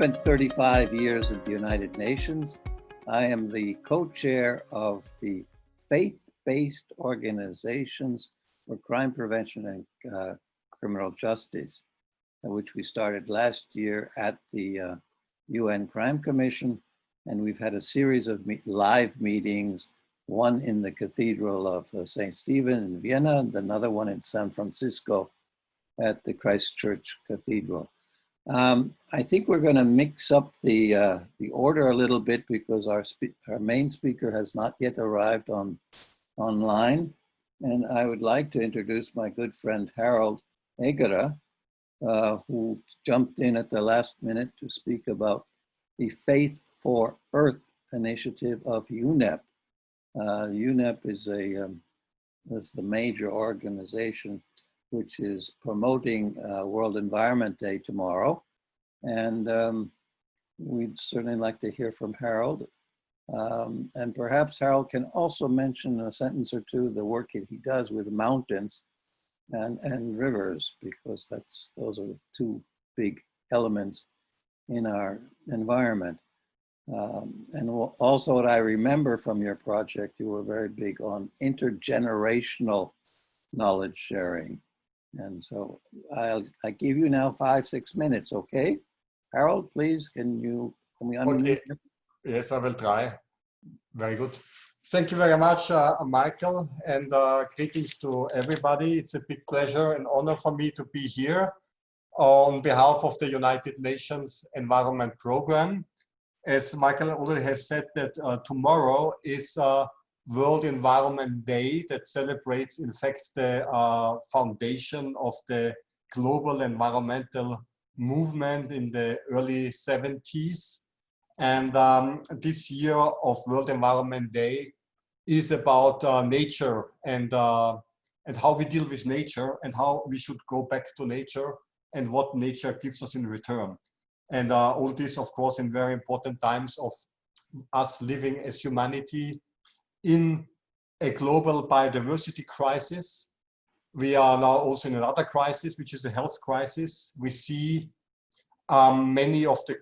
spent 35 years at the United Nations. I am the co-chair of the faith-based organizations for crime prevention and criminal justice, which we started last year at the UN Crime Commission. And we've had a series of live meetings, one in the Cathedral of St. Stephen in Vienna, and another one in San Francisco at the Christchurch Cathedral. I think we're going to mix up the order a little bit because our main speaker has not yet arrived online. And I would like to introduce my good friend Harold Egera, who jumped in at the last minute to speak about the Faith for Earth initiative of UNEP. UNEP is the major organization which is promoting World Environment Day tomorrow. And we'd certainly like to hear from Harold. And perhaps Harold can also mention a sentence or two the work that he does with mountains and rivers, because those are the two big elements in our environment. And also what I remember from your project, you were very big on intergenerational knowledge sharing. And so I give you now 5-6 minutes, okay? Harold, please, can we unmute? Okay. Yes, I will try. Very good. Thank you very much, Michael, and greetings to everybody. It's a big pleasure and honor for me to be here on behalf of the United Nations Environment Programme. As Michael already has said, that tomorrow is World Environment Day that celebrates, in fact, the foundation of the global environmental movement in the early 70s. And this year of World Environment Day is about nature and how we deal with nature and how we should go back to nature and what nature gives us in return. And all this, of course, in very important times of us living as humanity in a global biodiversity crisis. We are now also in another crisis, which is a health crisis. We see many of the,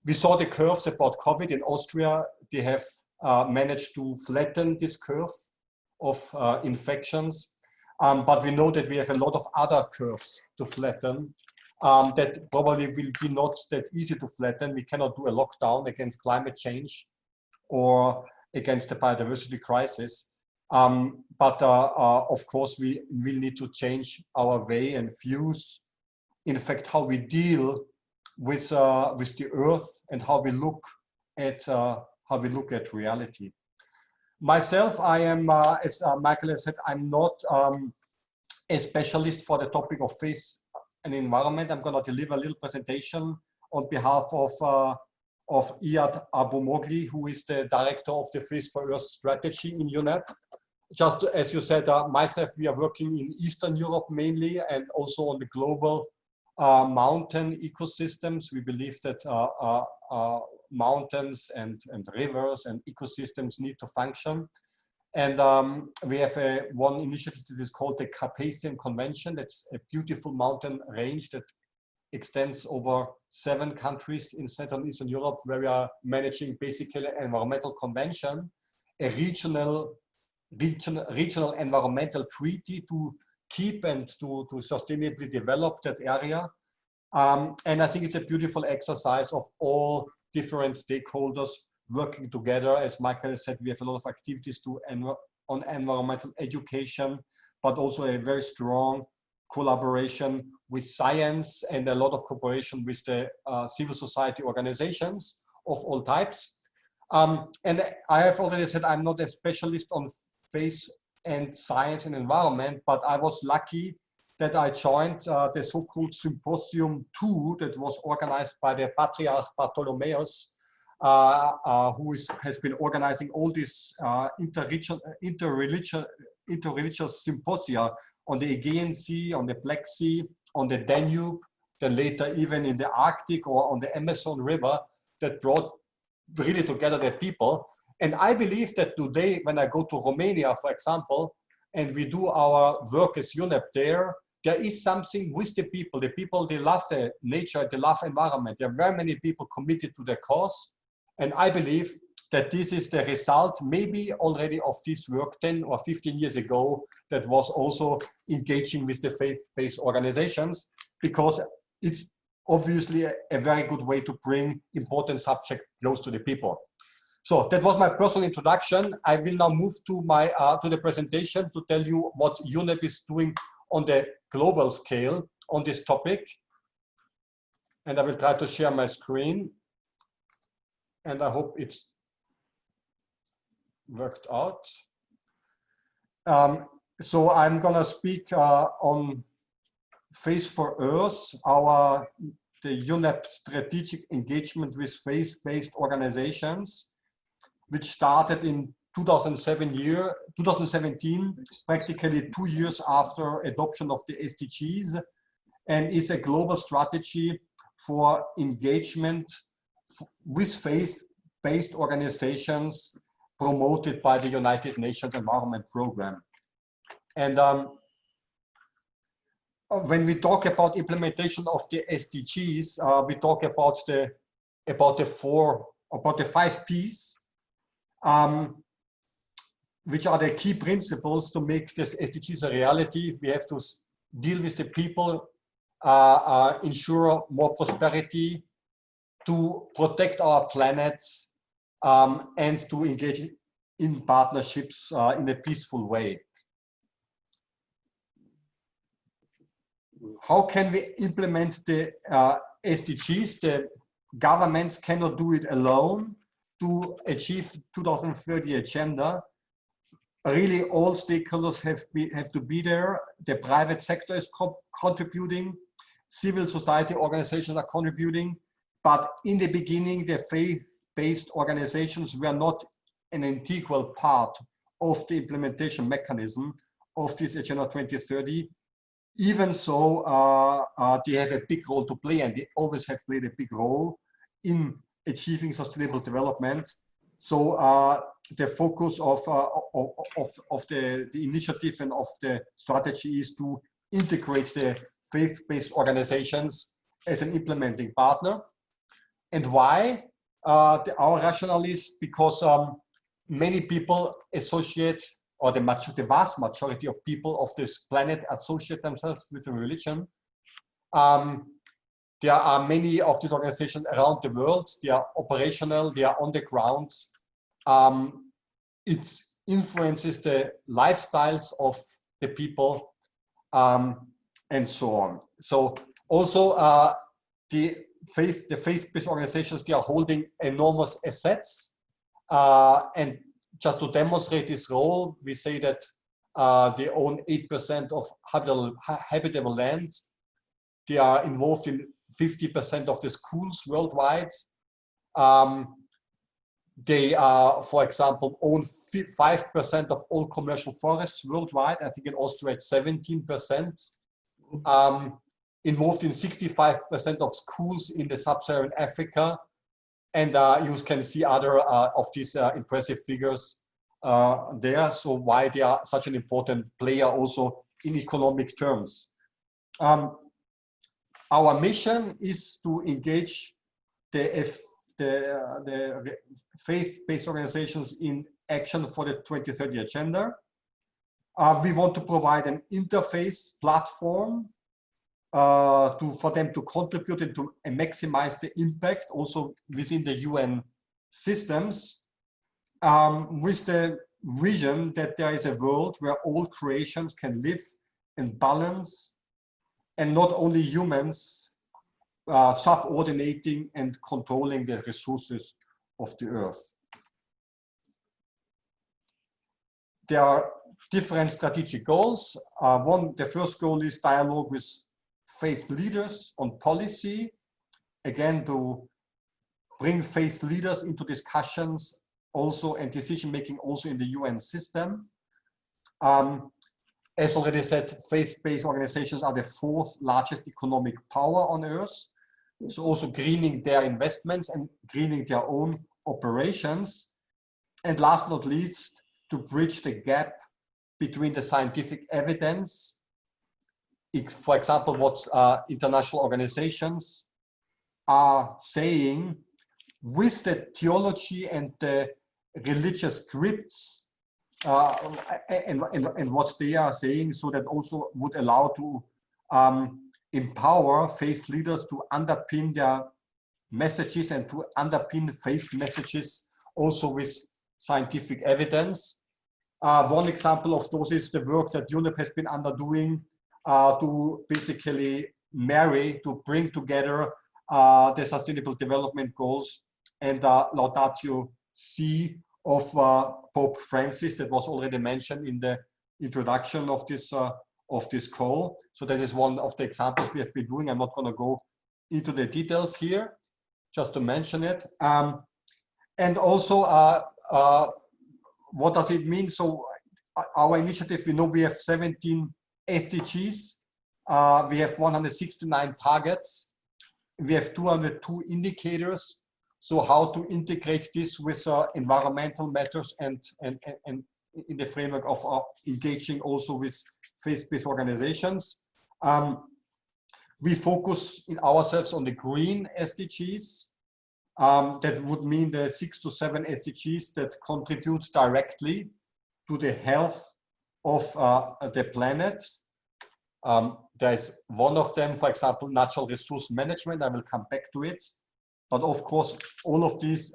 we saw the curves about COVID in Austria. They have managed to flatten this curve of infections. But we know that we have a lot of other curves to flatten that probably will be not that easy to flatten. We cannot do a lockdown against climate change or against the biodiversity crisis. But of course, we will need to change our way and views, in fact, how we deal with the earth and how we look at reality. Myself, I am, as Michael has said, I'm not a specialist for the topic of faith and environment. I'm going to deliver a little presentation on behalf of Iyad Abou-Mogli, who is the director of the Faith for Earth strategy in UNEP. Just as you said, myself, we are working in Eastern Europe mainly, and also on the global mountain ecosystems. We believe that mountains and rivers and ecosystems need to function. And we have one initiative that is called the Carpathian Convention. That's a beautiful mountain range that extends over 7 countries in Central and Eastern Europe, where we are managing basically an environmental convention, a regional environmental treaty to keep and to sustainably develop that area. And I think it's a beautiful exercise of all different stakeholders working together. As Michael said, we have a lot of activities on environmental education, but also a very strong collaboration with science and a lot of cooperation with the civil society organizations of all types. And I have already said I'm not a specialist on faith and science and environment, but I was lucky that I joined the so-called Symposium 2 that was organized by the Patriarch Bartholomeus, who has been organizing all these interreligious symposia on the Aegean Sea, on the Black Sea, on the Danube, then later even in the Arctic or on the Amazon River, that brought really together the people. And I believe that today, when I go to Romania, for example, and we do our work as UNEP there, there is something with the people, they love the nature, they love environment. There are very many people committed to the cause. And I believe that this is the result maybe already of this work 10 or 15 years ago that was also engaging with the faith-based organizations, because it's obviously a very good way to bring important subject close to the people. So that was my personal introduction. I will now move to my to the presentation to tell you what UNEP is doing on the global scale on this topic. And I will try to share my screen. And I hope it's worked out. So I'm gonna speak on Faith for Earth, the UNEP strategic engagement with faith-based organizations, which started in 2017, practically 2 years after adoption of the SDGs, and is a global strategy for engagement with faith-based organizations promoted by the United Nations Environment Programme. And when we talk about implementation of the SDGs, we talk about the 5 Ps, which are the key principles to make this SDGs a reality. We have to deal with the people, ensure more prosperity, to protect our planet, and to engage in partnerships in a peaceful way. How can we implement the SDGs? The governments cannot do it alone to achieve 2030 agenda. Really, all stakeholders have to be there. The private sector is contributing. Civil society organizations are contributing. But in the beginning, the faith-based organizations were not an integral part of the implementation mechanism of this Agenda 2030. Even so, they have a big role to play, and they always have played a big role in achieving sustainable development. So the focus of the initiative and of the strategy is to integrate the faith-based organizations as an implementing partner. And why? Our rationale is because many people associate, or the vast majority of people of this planet associate themselves with a religion. There are many of these organizations around the world. They are operational, they are on the ground. It influences the lifestyles of the people, and so on. So also the faith-based organizations, they are holding enormous assets. And just to demonstrate this role, we say that they own 8% of habitable land. They are involved in 50% of the schools worldwide. They, for example, own 5% of all commercial forests worldwide. I think in Austria it's 17%. Involved in 65% of schools in the sub-Saharan Africa. And you can see other of these impressive figures there. So why they are such an important player also in economic terms. Our mission is to engage the faith-based organizations in action for the 2030 agenda. We want to provide an interface platform for them to contribute and to maximize the impact also within the UN systems, with the vision that there is a world where all creations can live in balance, and not only humans subordinating and controlling the resources of the earth. There are different strategic goals. The first goal is dialogue with faith leaders on policy, again to bring faith leaders into discussions also and decision making also in the UN system. As already said, faith-based organizations are the 4th largest economic power on earth, so also greening their investments and greening their own operations, and last but not least, to bridge the gap between the scientific evidence for example, what international organizations are saying with the theology and the religious scripts and what they are saying, so that also would allow to empower faith leaders to underpin their messages and to underpin faith messages also with scientific evidence. One example of those is the work that UNEP has been underdoing to basically to bring together the Sustainable Development Goals and Laudatio Si of Pope Francis, that was already mentioned in the introduction of this call. So that is one of the examples we have been doing. I'm not going to go into the details here, just to mention it. And also, what does it mean? So our initiative, we know we have 17 SDGs. We have 169 targets. We have 202 indicators. So how to integrate this with environmental matters and in the framework of engaging also with faith-based organizations. We focus in ourselves on the green SDGs. That would mean the 6 to 7 SDGs that contribute directly to the health of the planet. There's one of them, for example, natural resource management. I will come back to it. But of course, all of these,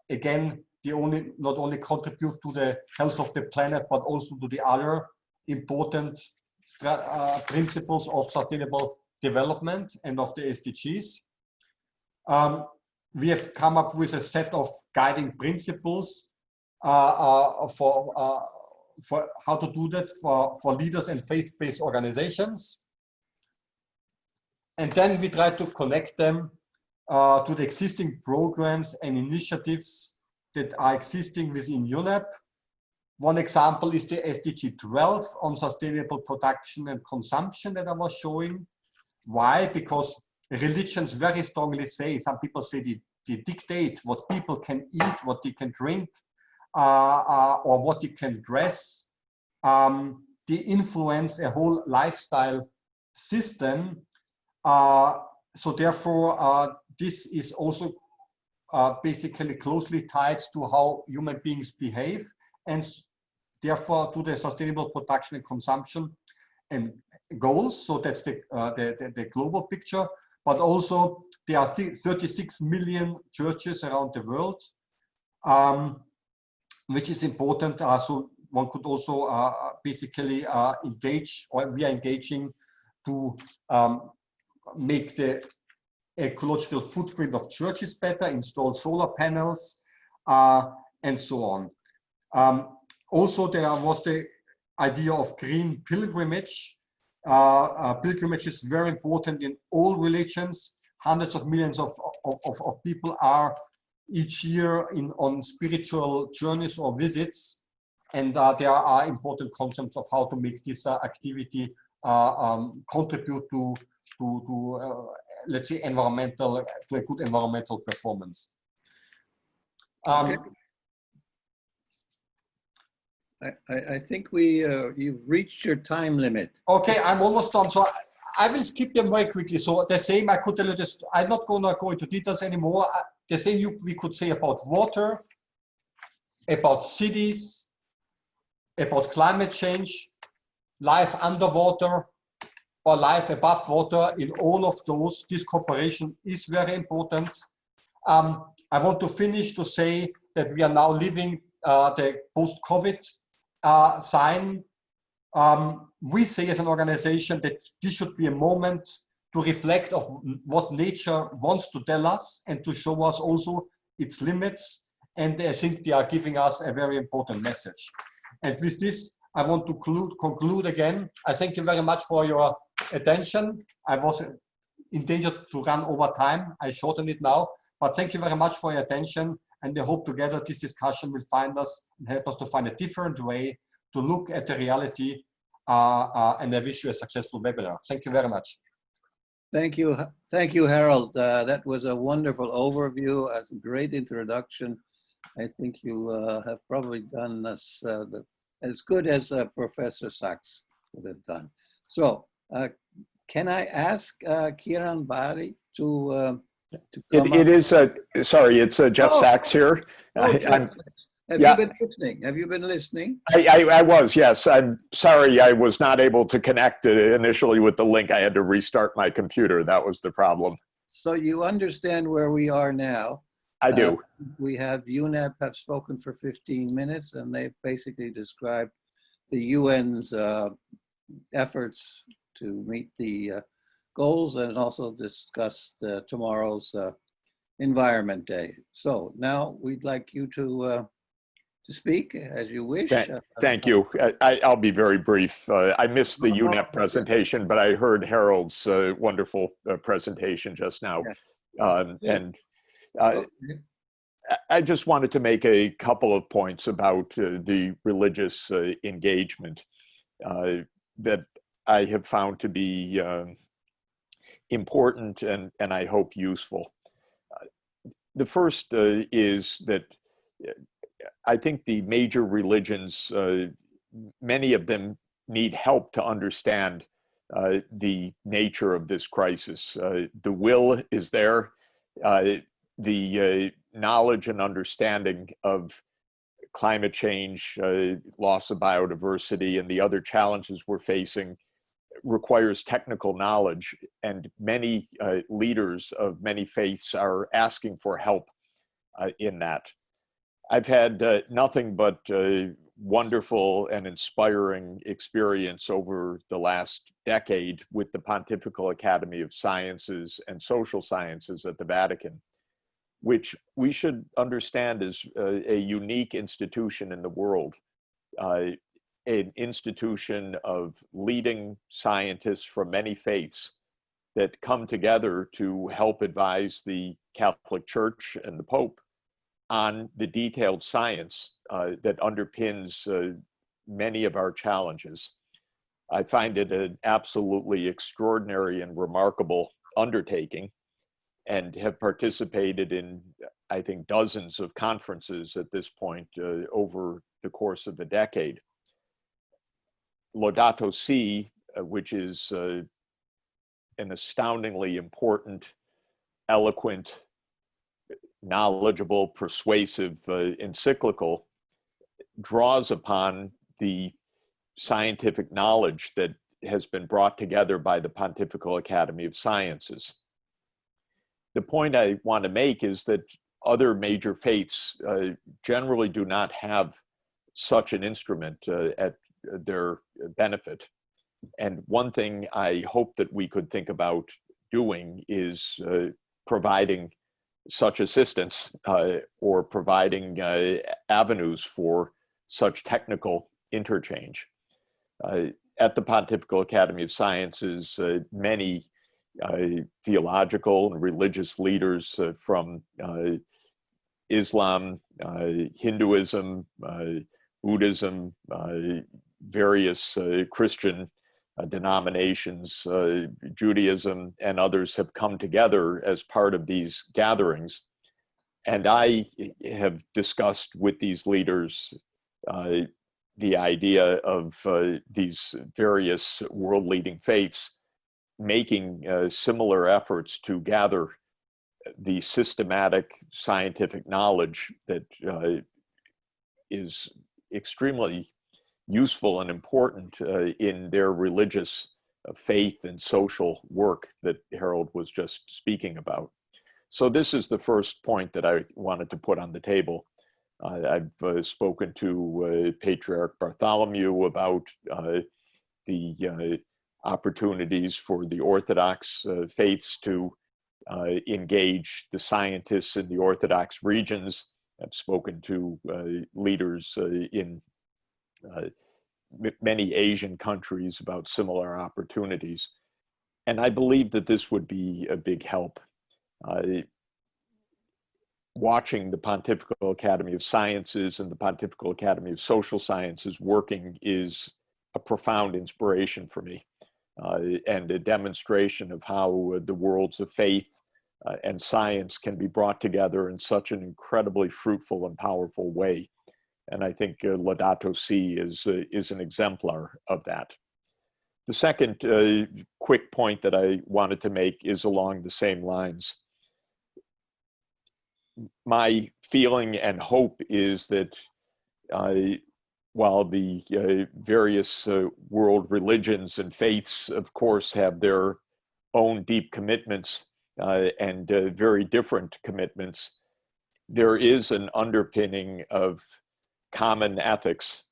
again, they not only contribute to the health of the planet, but also to the other important principles of sustainable development and of the SDGs. We have come up with a set of guiding principles for how to do that for leaders and faith-based organizations. And then we try to connect them to the existing programs and initiatives that are existing within UNEP. One example is the SDG 12 on sustainable production and consumption that I was showing. Why? Because religions very strongly say, some people say they dictate what people can eat, what they can drink, or what they can dress. They influence a whole lifestyle system. So therefore, this is also basically closely tied to how human beings behave, and therefore to the sustainable production and consumption and goals. So that's the global picture. But also there are 36 million churches around the world, which is important. So one could also basically engage, or we are engaging to make the ecological footprint of churches better, install solar panels, and so on. Also, there was the idea of green pilgrimage. Pilgrimage is very important in all religions. Hundreds of millions of people are each year on spiritual journeys or visits, and there are important concepts of how to make this activity contribute to let's say to a good environmental performance. Okay. I think you've reached your time limit. Okay, I'm almost done. So I will skip them very quickly. So the same, I could tell you this, I'm not going to go into details anymore. The same we could say about water, about cities, about climate change, life underwater, or life above water. In all of those, this cooperation is very important. I want to finish to say that we are now living the post-COVID sign. We say as an organization that this should be a moment to reflect of what nature wants to tell us and to show us also its limits. And I think they are giving us a very important message. And with this, I want to conclude again. I thank you very much for your attention. I was in danger to run over time. I shorten it now, but thank you very much for your attention. And I hope together this discussion will find us and help us to find a different way to look at the reality. And I wish you a successful webinar. Thank you very much. Thank you, Harold. That was a wonderful overview. That's a great introduction. I think you have probably done us as good as Professor Sachs would have done. So Uh, can I ask Kiran Bari to It, come it up? is sorry, it's Jeff Oh, Sachs here. oh, Jeff, I'm, have you yeah, been listening? Have you been listening? I was, yes. I'm sorry I was not able to connect initially with the link. I had to restart my computer. That was the problem. So you understand where we are now. I do. We have UNEP have spoken for 15 minutes, and they've basically described the UN's efforts to meet the goals, and also discussed tomorrow's Environment Day. So now we'd like you to speak as you wish. Thank you. I'll be very brief. I missed the UNEP presentation, but I heard Harold's wonderful presentation just now. And I just wanted to make a couple of points about the religious engagement that I have found to be important and I hope useful. The first is that I think the major religions, many of them need help to understand the nature of this crisis. The will is there. The knowledge and understanding of climate change, loss of biodiversity, and the other challenges we're facing requires technical knowledge, and many leaders of many faiths are asking for help in that. I've had nothing but wonderful and inspiring experience over the last decade with the Pontifical Academy of Sciences and Social Sciences at the Vatican, which we should understand is a unique institution in the world, an institution of leading scientists from many faiths that come together to help advise the Catholic Church and the Pope on the detailed science that underpins many of our challenges. I find it an absolutely extraordinary and remarkable undertaking, and have participated in, I think, dozens of conferences at this point over the course of a decade. Laudato Si, which is an astoundingly important, eloquent, knowledgeable, persuasive encyclical, draws upon the scientific knowledge that has been brought together by the Pontifical Academy of Sciences. The point I want to make is that other major faiths generally do not have such an instrument at their benefit. And one thing I hope that we could think about doing is providing such assistance or providing avenues for such technical interchange. At the Pontifical Academy of Sciences, many theological and religious leaders from Islam, Hinduism, Buddhism, various Christian denominations, Judaism, and others have come together as part of these gatherings. And I have discussed with these leaders the idea of these various world-leading faiths making similar efforts to gather the systematic scientific knowledge that is extremely useful and important in their religious faith and social work that Harold was just speaking about. So this is the first point that I wanted to put on the table. I've spoken to Patriarch Bartholomew about the opportunities for the Orthodox faiths to engage the scientists in the Orthodox regions. I've spoken to leaders in many Asian countries about similar opportunities. And I believe that this would be a big help. Watching the Pontifical Academy of Sciences and the Pontifical Academy of Social Sciences working is a profound inspiration for me, and a demonstration of how the worlds of faith and science can be brought together in such an incredibly fruitful and powerful way. And I think Laudato Si is an exemplar of that. The second quick point that I wanted to make is along the same lines. My feeling and hope is that while the various world religions and faiths, of course, have their own deep commitments and very different commitments, there is an underpinning of common ethics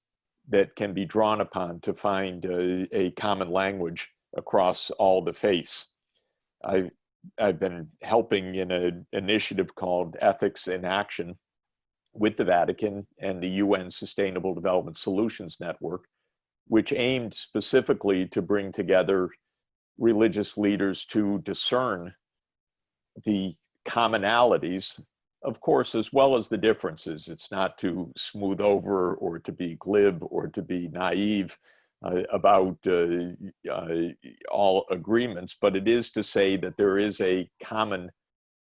that can be drawn upon to find a common language across all the faiths. I've been helping in an initiative called Ethics in Action with the Vatican and the UN Sustainable Development Solutions Network, which aimed specifically to bring together religious leaders to discern the commonalities, of course, as well as the differences. It's not to smooth over or to be glib or to be naive about all agreements, but it is to say that there is a common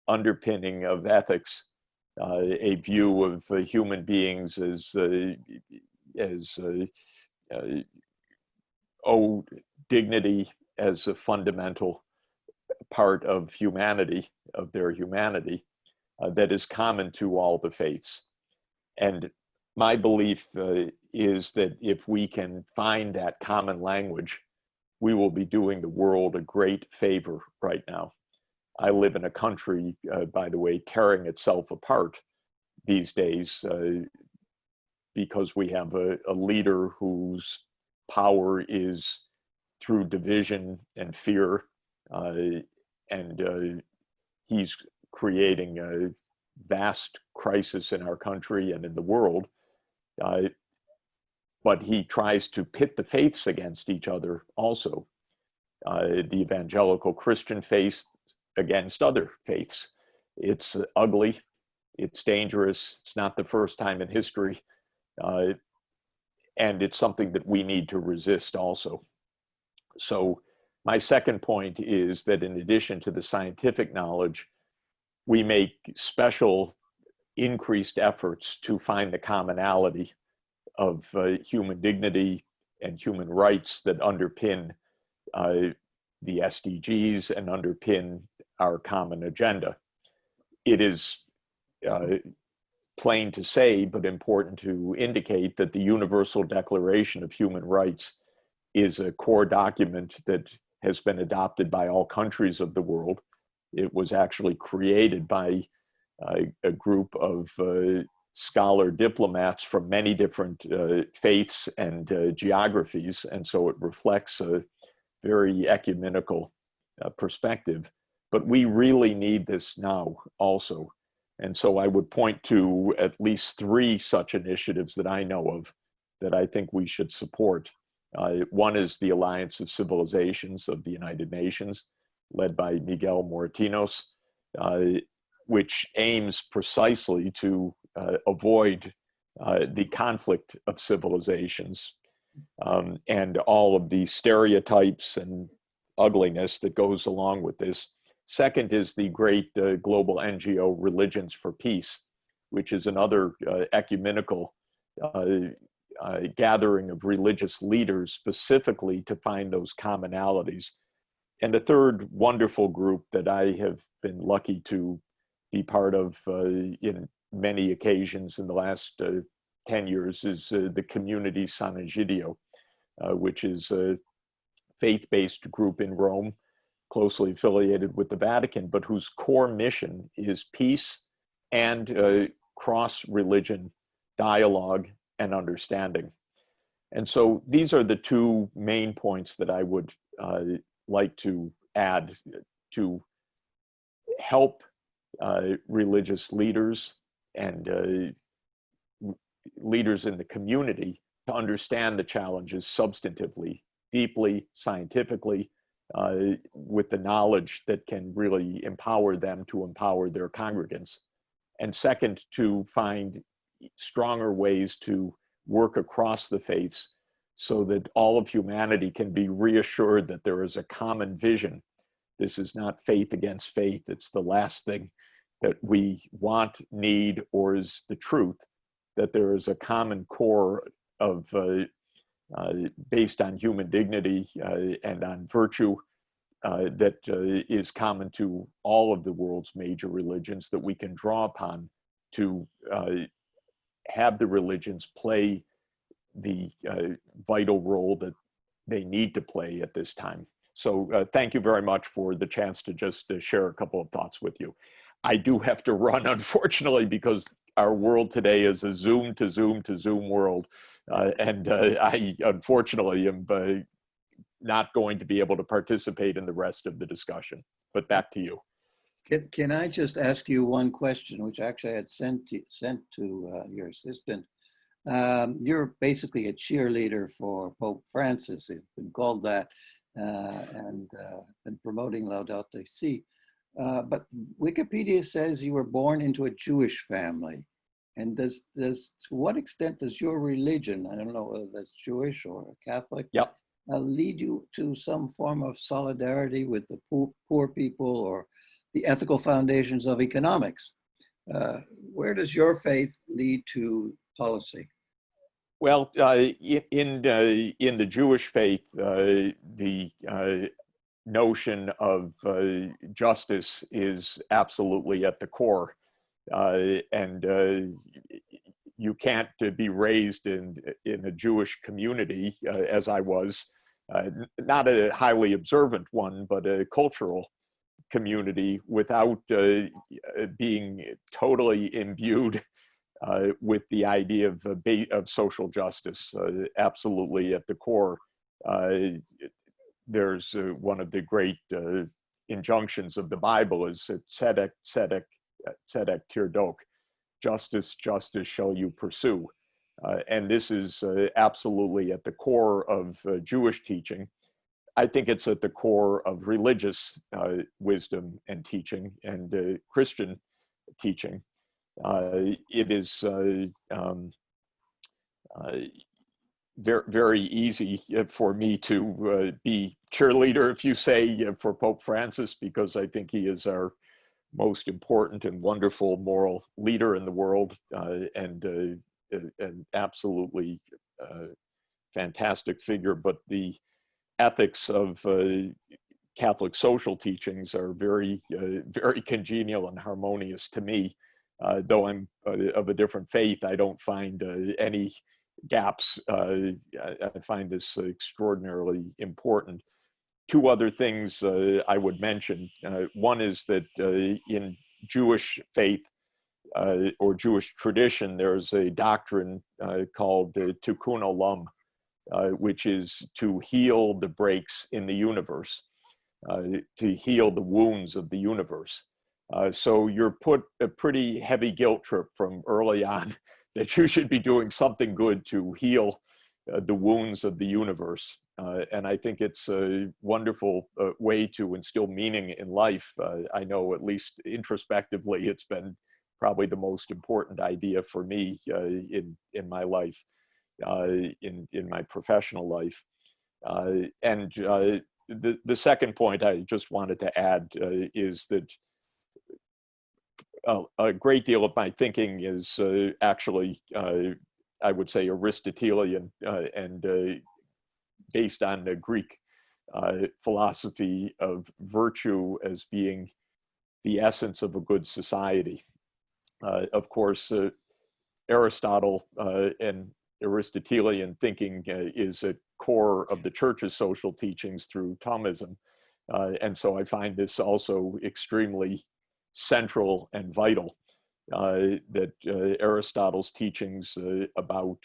underpinning of ethics, a view of human beings as dignity as a fundamental part of humanity, of their humanity, that is common to all the faiths. And my belief is that if we can find that common language, we will be doing the world a great favor right now. I live in a country, by the way, tearing itself apart these days because we have a leader whose power is through division and fear, and he's creating a vast crisis in our country and in the world. But he tries to pit the faiths against each other also. The evangelical Christian faith against other faiths. It's ugly, it's dangerous, it's not the first time in history, and it's something that we need to resist also. So my second point is that in addition to the scientific knowledge, we make special increased efforts to find the commonality of human dignity and human rights that underpin the SDGs and underpin our common agenda. It is plain to say, but important to indicate, that the Universal Declaration of Human Rights is a core document that has been adopted by all countries of the world. It was actually created by a group of scholar diplomats from many different faiths and geographies, and so it reflects a very ecumenical perspective. But we really need this now also. And so I would point to at least 3 such initiatives that I know of that I think we should support. One is the Alliance of Civilizations of the United Nations, led by Miguel Moratinos, which aims precisely to avoid the conflict of civilizations and all of the stereotypes and ugliness that goes along with this. Second is the great global NGO Religions for Peace, which is another ecumenical gathering of religious leaders specifically to find those commonalities. And a third wonderful group that I have been lucky to be part of in many occasions in the last 10 years is the Community San Egidio, which is a faith-based group in Rome, closely affiliated with the Vatican, but whose core mission is peace and cross-religion dialogue and understanding. And so these are the 2 main points that I would like to add to help religious leaders and leaders in the community to understand the challenges substantively, deeply, scientifically, with the knowledge that can really empower them to empower their congregants. And second, to find stronger ways to work across the faiths so that all of humanity can be reassured that there is a common vision. This is not faith against faith. It's the last thing that we want, need, or is the truth, that there is a common core of based on human dignity and on virtue that is common to all of the world's major religions that we can draw upon to have the religions play the vital role that they need to play at this time. So thank you very much for the chance to just share a couple of thoughts with you. I do have to run, unfortunately, because our world today is a Zoom to Zoom to Zoom world. And I, unfortunately, am not going to be able to participate in the rest of the discussion. But back to you. Can I just ask you one question, which actually I had sent to your assistant? You're basically a cheerleader for Pope Francis. It's been called that, and been promoting Laudato Si. But Wikipedia says you were born into a Jewish family. And to what extent does your religion, I don't know whether that's Jewish or Catholic, Yep. Lead you to some form of solidarity with the poor people or the ethical foundations of economics? Where does your faith lead to policy? Well, in the Jewish faith, the notion of justice is absolutely at the core, and you can't be raised in a Jewish community, as I was, not a highly observant one, but a cultural community, without being totally imbued with the idea of social justice, absolutely at the core. There's one of the great injunctions of the Bible is tzedek, tzedek, tzedek tirdok, justice, justice shall you pursue. And this is absolutely at the core of Jewish teaching. I think it's at the core of religious wisdom and teaching and Christian teaching. It is very, very easy for me to be cheerleader, if you say, for Pope Francis, because I think he is our most important and wonderful moral leader in the world, and an absolutely fantastic figure. But the ethics of Catholic social teachings are very, very congenial and harmonious to me. Though I'm of a different faith, I don't find any gaps. I find this extraordinarily important. Two other things I would mention. One is that in Jewish faith or Jewish tradition, there's a doctrine called tikkun olam, which is to heal the breaks in the universe, to heal the wounds of the universe. So you're put a pretty heavy guilt trip from early on that you should be doing something good to heal the wounds of the universe. And I think it's a wonderful way to instill meaning in life. I know, at least introspectively, it's been probably the most important idea for me in my life, in my professional life. And the second point I just wanted to add is that a great deal of my thinking is actually, I would say, Aristotelian and based on the Greek philosophy of virtue as being the essence of a good society. Of course, Aristotle and Aristotelian thinking is a core of the church's social teachings through Thomism. And so I find this also extremely central and vital, that Aristotle's teachings about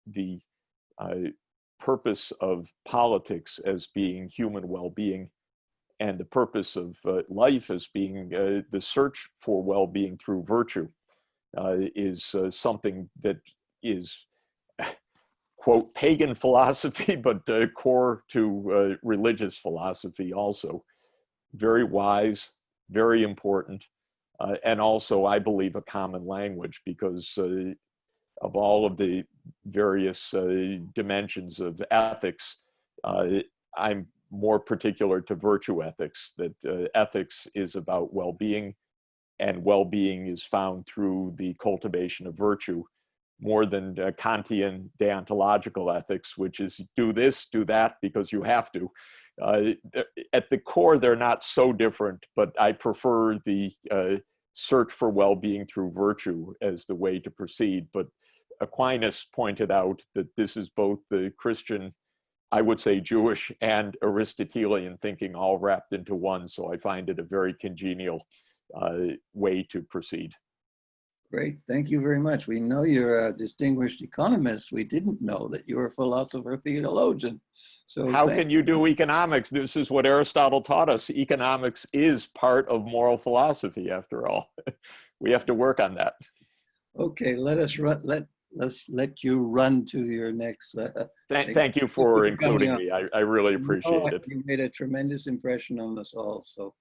the purpose of politics as being human well-being and the purpose of life as being the search for well-being through virtue is something that is, quote, pagan philosophy, but core to religious philosophy also. Very wise, very important, and also, I believe, a common language, because of all of the various dimensions of ethics, I'm more particular to virtue ethics, that ethics is about well-being, and well-being is found through the cultivation of virtue. more than Kantian deontological ethics, which is do this, do that, because you have to. At the core, they're not so different, but I prefer the search for well-being through virtue as the way to proceed. But Aquinas pointed out that this is both the Christian, I would say Jewish, and Aristotelian thinking all wrapped into one. So I find it a very congenial way to proceed. Great, thank you very much. We know you're a distinguished economist. We didn't know that you were a philosopher theologian. So how can you do economics? This is what Aristotle taught us. Economics is part of moral philosophy, after all. We have to work on that. Okay, let's let you run to your next. Thank you for including me. I really appreciate it. You made a tremendous impression on us all. So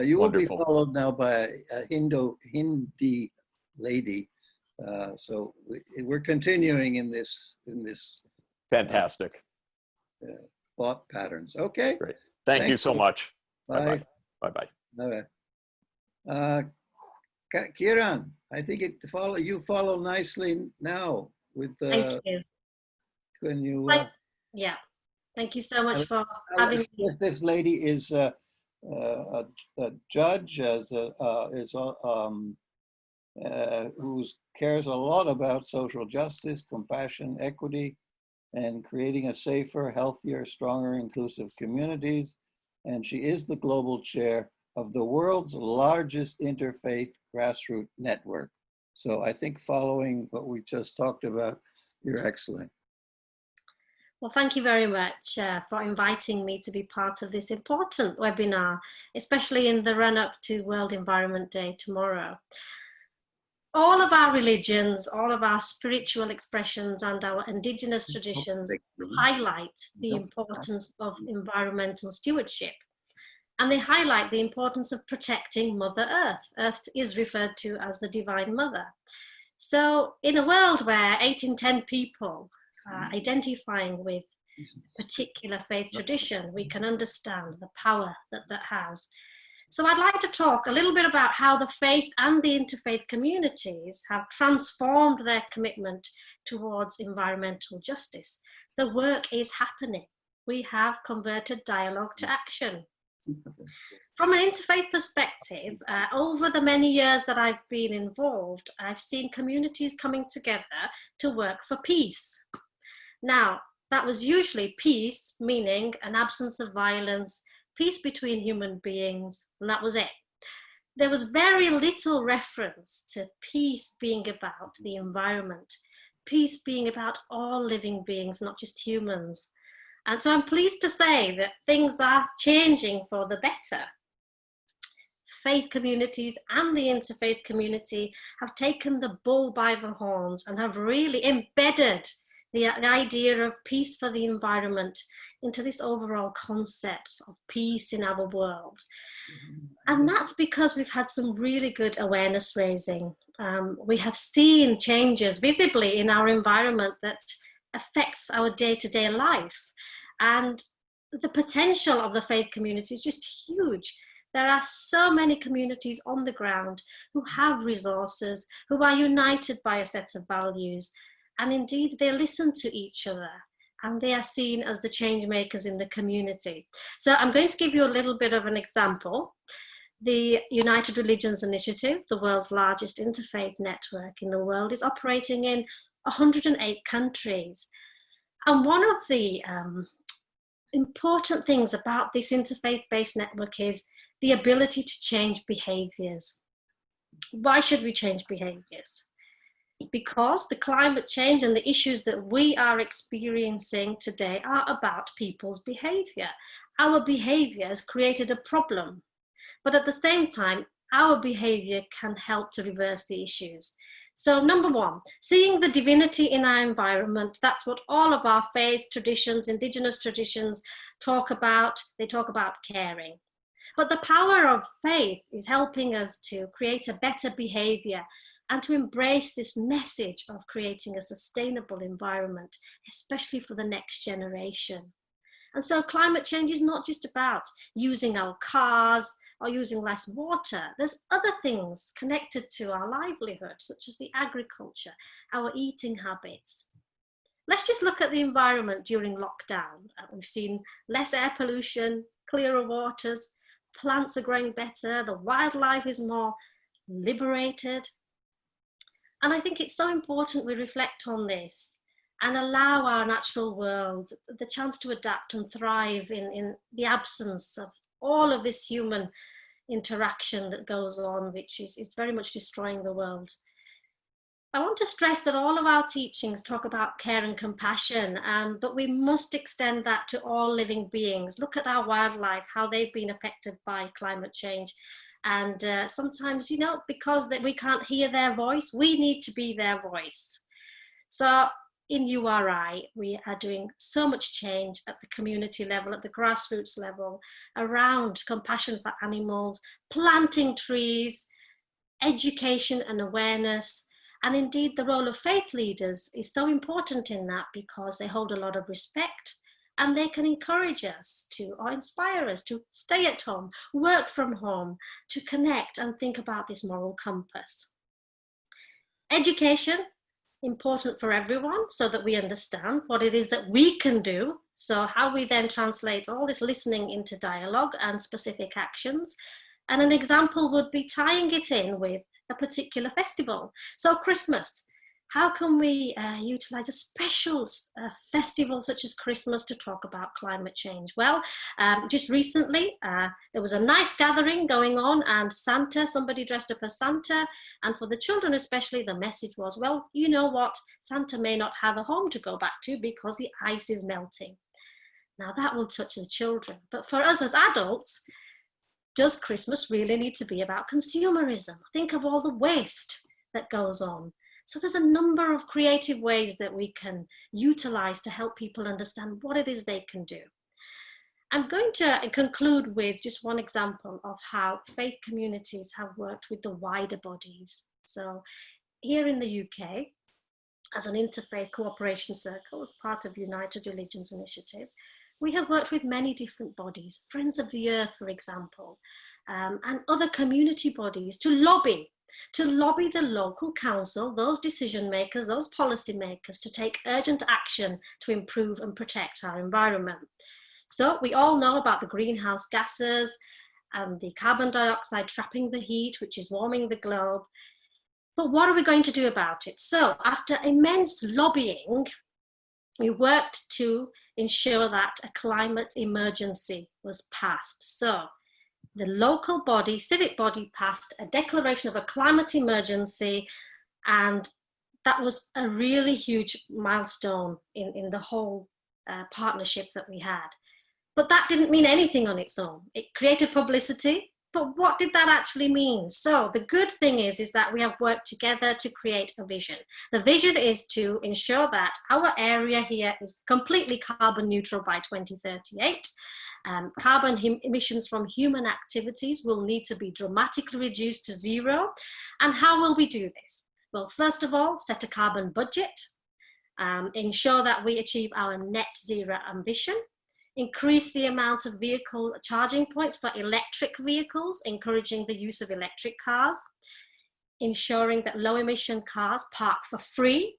you Wonderful. will be followed now by a Hindi lady. So we're continuing in this Fantastic. thought patterns. Okay. Great. Thank you so much. Bye. Bye-bye. Bye-bye. Kiran, I think you follow nicely now with the. Thank you. Can you? Yeah. Thank you so much for having me. If this lady is a judge, who cares a lot about social justice, compassion, equity, and creating a safer, healthier, stronger, inclusive communities. And she is the global chair of the world's largest interfaith grassroots network. So I think following what we just talked about, you're excellent. Well, thank you very much for inviting me to be part of this important webinar, especially in the run-up to World Environment Day tomorrow. All of our religions, all of our spiritual expressions and our indigenous traditions highlight the importance of environmental stewardship. And they highlight the importance of protecting Mother Earth. Earth is referred to as the Divine Mother. So in a world where 8 in 10 people are identifying with a particular faith tradition, we can understand the power that that has. So I'd like to talk a little bit about how the faith and the interfaith communities have transformed their commitment towards environmental justice. The work is happening. We have converted dialogue to action. From an interfaith perspective, over the many years that I've been involved, I've seen communities coming together to work for peace. Now, that was usually peace, meaning an absence of violence, peace between human beings, and that was it. There was very little reference to peace being about the environment, peace being about all living beings, not just humans. And so I'm pleased to say that things are changing for the better. Faith communities and the interfaith community have taken the bull by the horns and have really embedded the idea of peace for the environment into this overall concept of peace in our world. And that's because we've had some really good awareness raising. We have seen changes visibly in our environment that affects our day-to-day life. And the potential of the faith community is just huge. There are so many communities on the ground who have resources, who are united by a set of values, and indeed they listen to each other, and they are seen as the change makers in the community. So I'm going to give you a little bit of an example. The United Religions Initiative, the world's largest interfaith network in the world, is operating in 108 countries. And one of the important things about this interfaith-based network is the ability to change behaviors. Why should we change behaviors? Because the climate change and the issues that we are experiencing today are about people's behavior. Our behavior has created a problem, but at the same time, our behavior can help to reverse the issues. So number one, seeing the divinity in our environment, that's what all of our faiths, traditions, indigenous traditions talk about. They talk about caring. But the power of faith is helping us to create a better behavior and to embrace this message of creating a sustainable environment, especially for the next generation. And so climate change is not just about using our cars or using less water. There's other things connected to our livelihood, such as the agriculture, our eating habits. Let's just look at the environment during lockdown. We've seen less air pollution, clearer waters, plants are growing better, the wildlife is more liberated. And I think it's so important we reflect on this and allow our natural world the chance to adapt and thrive in the absence of all of this human interaction that goes on, which is very much destroying the world. I want to stress that all of our teachings talk about care and compassion, but we must extend that to all living beings. Look at our wildlife, how they've been affected by climate change. And sometimes, you know, because we can't hear their voice, we need to be their voice. So in URI, we are doing so much change at the community level, at the grassroots level, around compassion for animals, planting trees, education and awareness. And indeed, the role of faith leaders is so important in that, because they hold a lot of respect and they can encourage us to, or inspire us to stay at home, work from home, to connect and think about this moral compass. Education, important for everyone, so that we understand what it is that we can do. So how we then translate all this listening into dialogue and specific actions. And an example would be tying it in with a particular festival. So Christmas, how can we utilize a special festival such as Christmas to talk about climate change? Well, just recently, there was a nice gathering going on, and Santa, somebody dressed up as Santa, and for the children especially, the message was, well, you know what, Santa may not have a home to go back to because the ice is melting. Now that will touch the children, but for us as adults, does Christmas really need to be about consumerism? Think of all the waste that goes on. So there's a number of creative ways that we can utilize to help people understand what it is they can do. I'm going to conclude with just one example of how faith communities have worked with the wider bodies. So here in the UK, as an interfaith cooperation circle, as part of United Religions Initiative, we have worked with many different bodies, Friends of the Earth, for example, and other community bodies to lobby the local council, those decision makers, those policy makers, to take urgent action to improve and protect our environment. So we all know about the greenhouse gases and the carbon dioxide trapping the heat, which is warming the globe. But what are we going to do about it? So after immense lobbying, we worked to ensure that a climate emergency was passed. So the local body, civic body, passed a declaration of a climate emergency, and that was a really huge milestone in the whole partnership that we had. But that didn't mean anything on its own. It created publicity, but what did that actually mean? So the good thing is that we have worked together to create a vision. The vision is to ensure that our area here is completely carbon neutral by 2038. Carbon emissions from human activities will need to be dramatically reduced to zero. And how will we do this? Well, first of all, set a carbon budget, ensure that we achieve our net zero ambition, increase the amount of vehicle charging points for electric vehicles, encouraging the use of electric cars, ensuring that low emission cars park for free,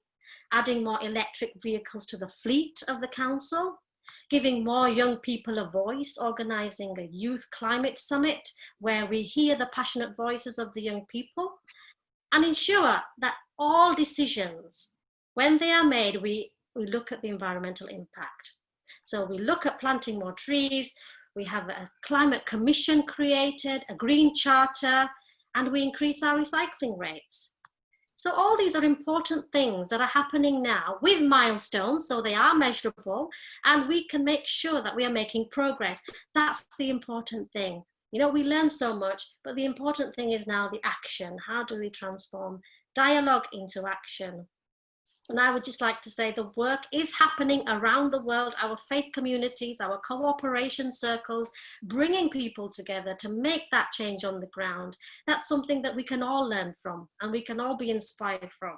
adding more electric vehicles to the fleet of the council, giving more young people a voice, organising a youth climate summit where we hear the passionate voices of the young people, and ensure that all decisions, when they are made, we look at the environmental impact. So we look at planting more trees, we have a climate commission created, a green charter, and we increase our recycling rates. So all these are important things that are happening now with milestones, so they are measurable, and we can make sure that we are making progress. That's the important thing. You know, we learn so much, but the important thing is now the action. How do we transform dialogue into action? And I would just like to say the work is happening around the world, our faith communities, our cooperation circles, bringing people together to make that change on the ground. That's something that we can all learn from and we can all be inspired from.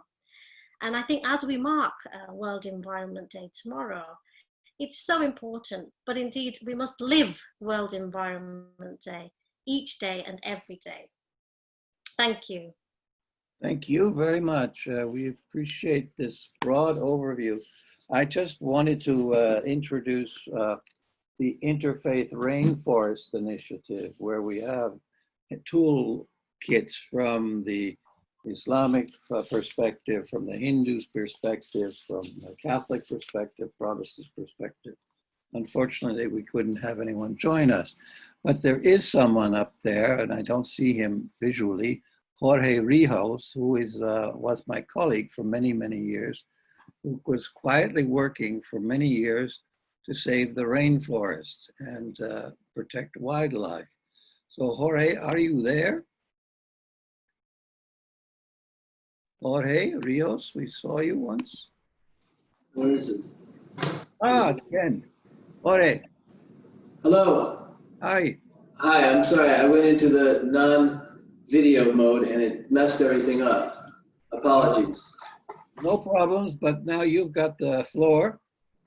And I think as we mark World Environment Day tomorrow, it's so important, but indeed we must live World Environment Day. each day and every day. Thank you. Thank you very much. We appreciate this broad overview. I just wanted to introduce the Interfaith Rainforest Initiative, where we have toolkits from the Islamic perspective, from the Hindu's perspective, from the Catholic perspective, Protestant perspective. Unfortunately, we couldn't have anyone join us, but there is someone up there, and I don't see him visually, Jorge Rijos, who was my colleague for many, many years, who was quietly working for many years to save the rainforest and protect wildlife. So Jorge, are you there? Jorge Rijos, we saw you once. Where is it? Ah, Ken. Jorge. Hello. Hi. Hi, I'm sorry. I went into the non-video mode and it messed everything up. Apologies. No problems, but now you've got the floor,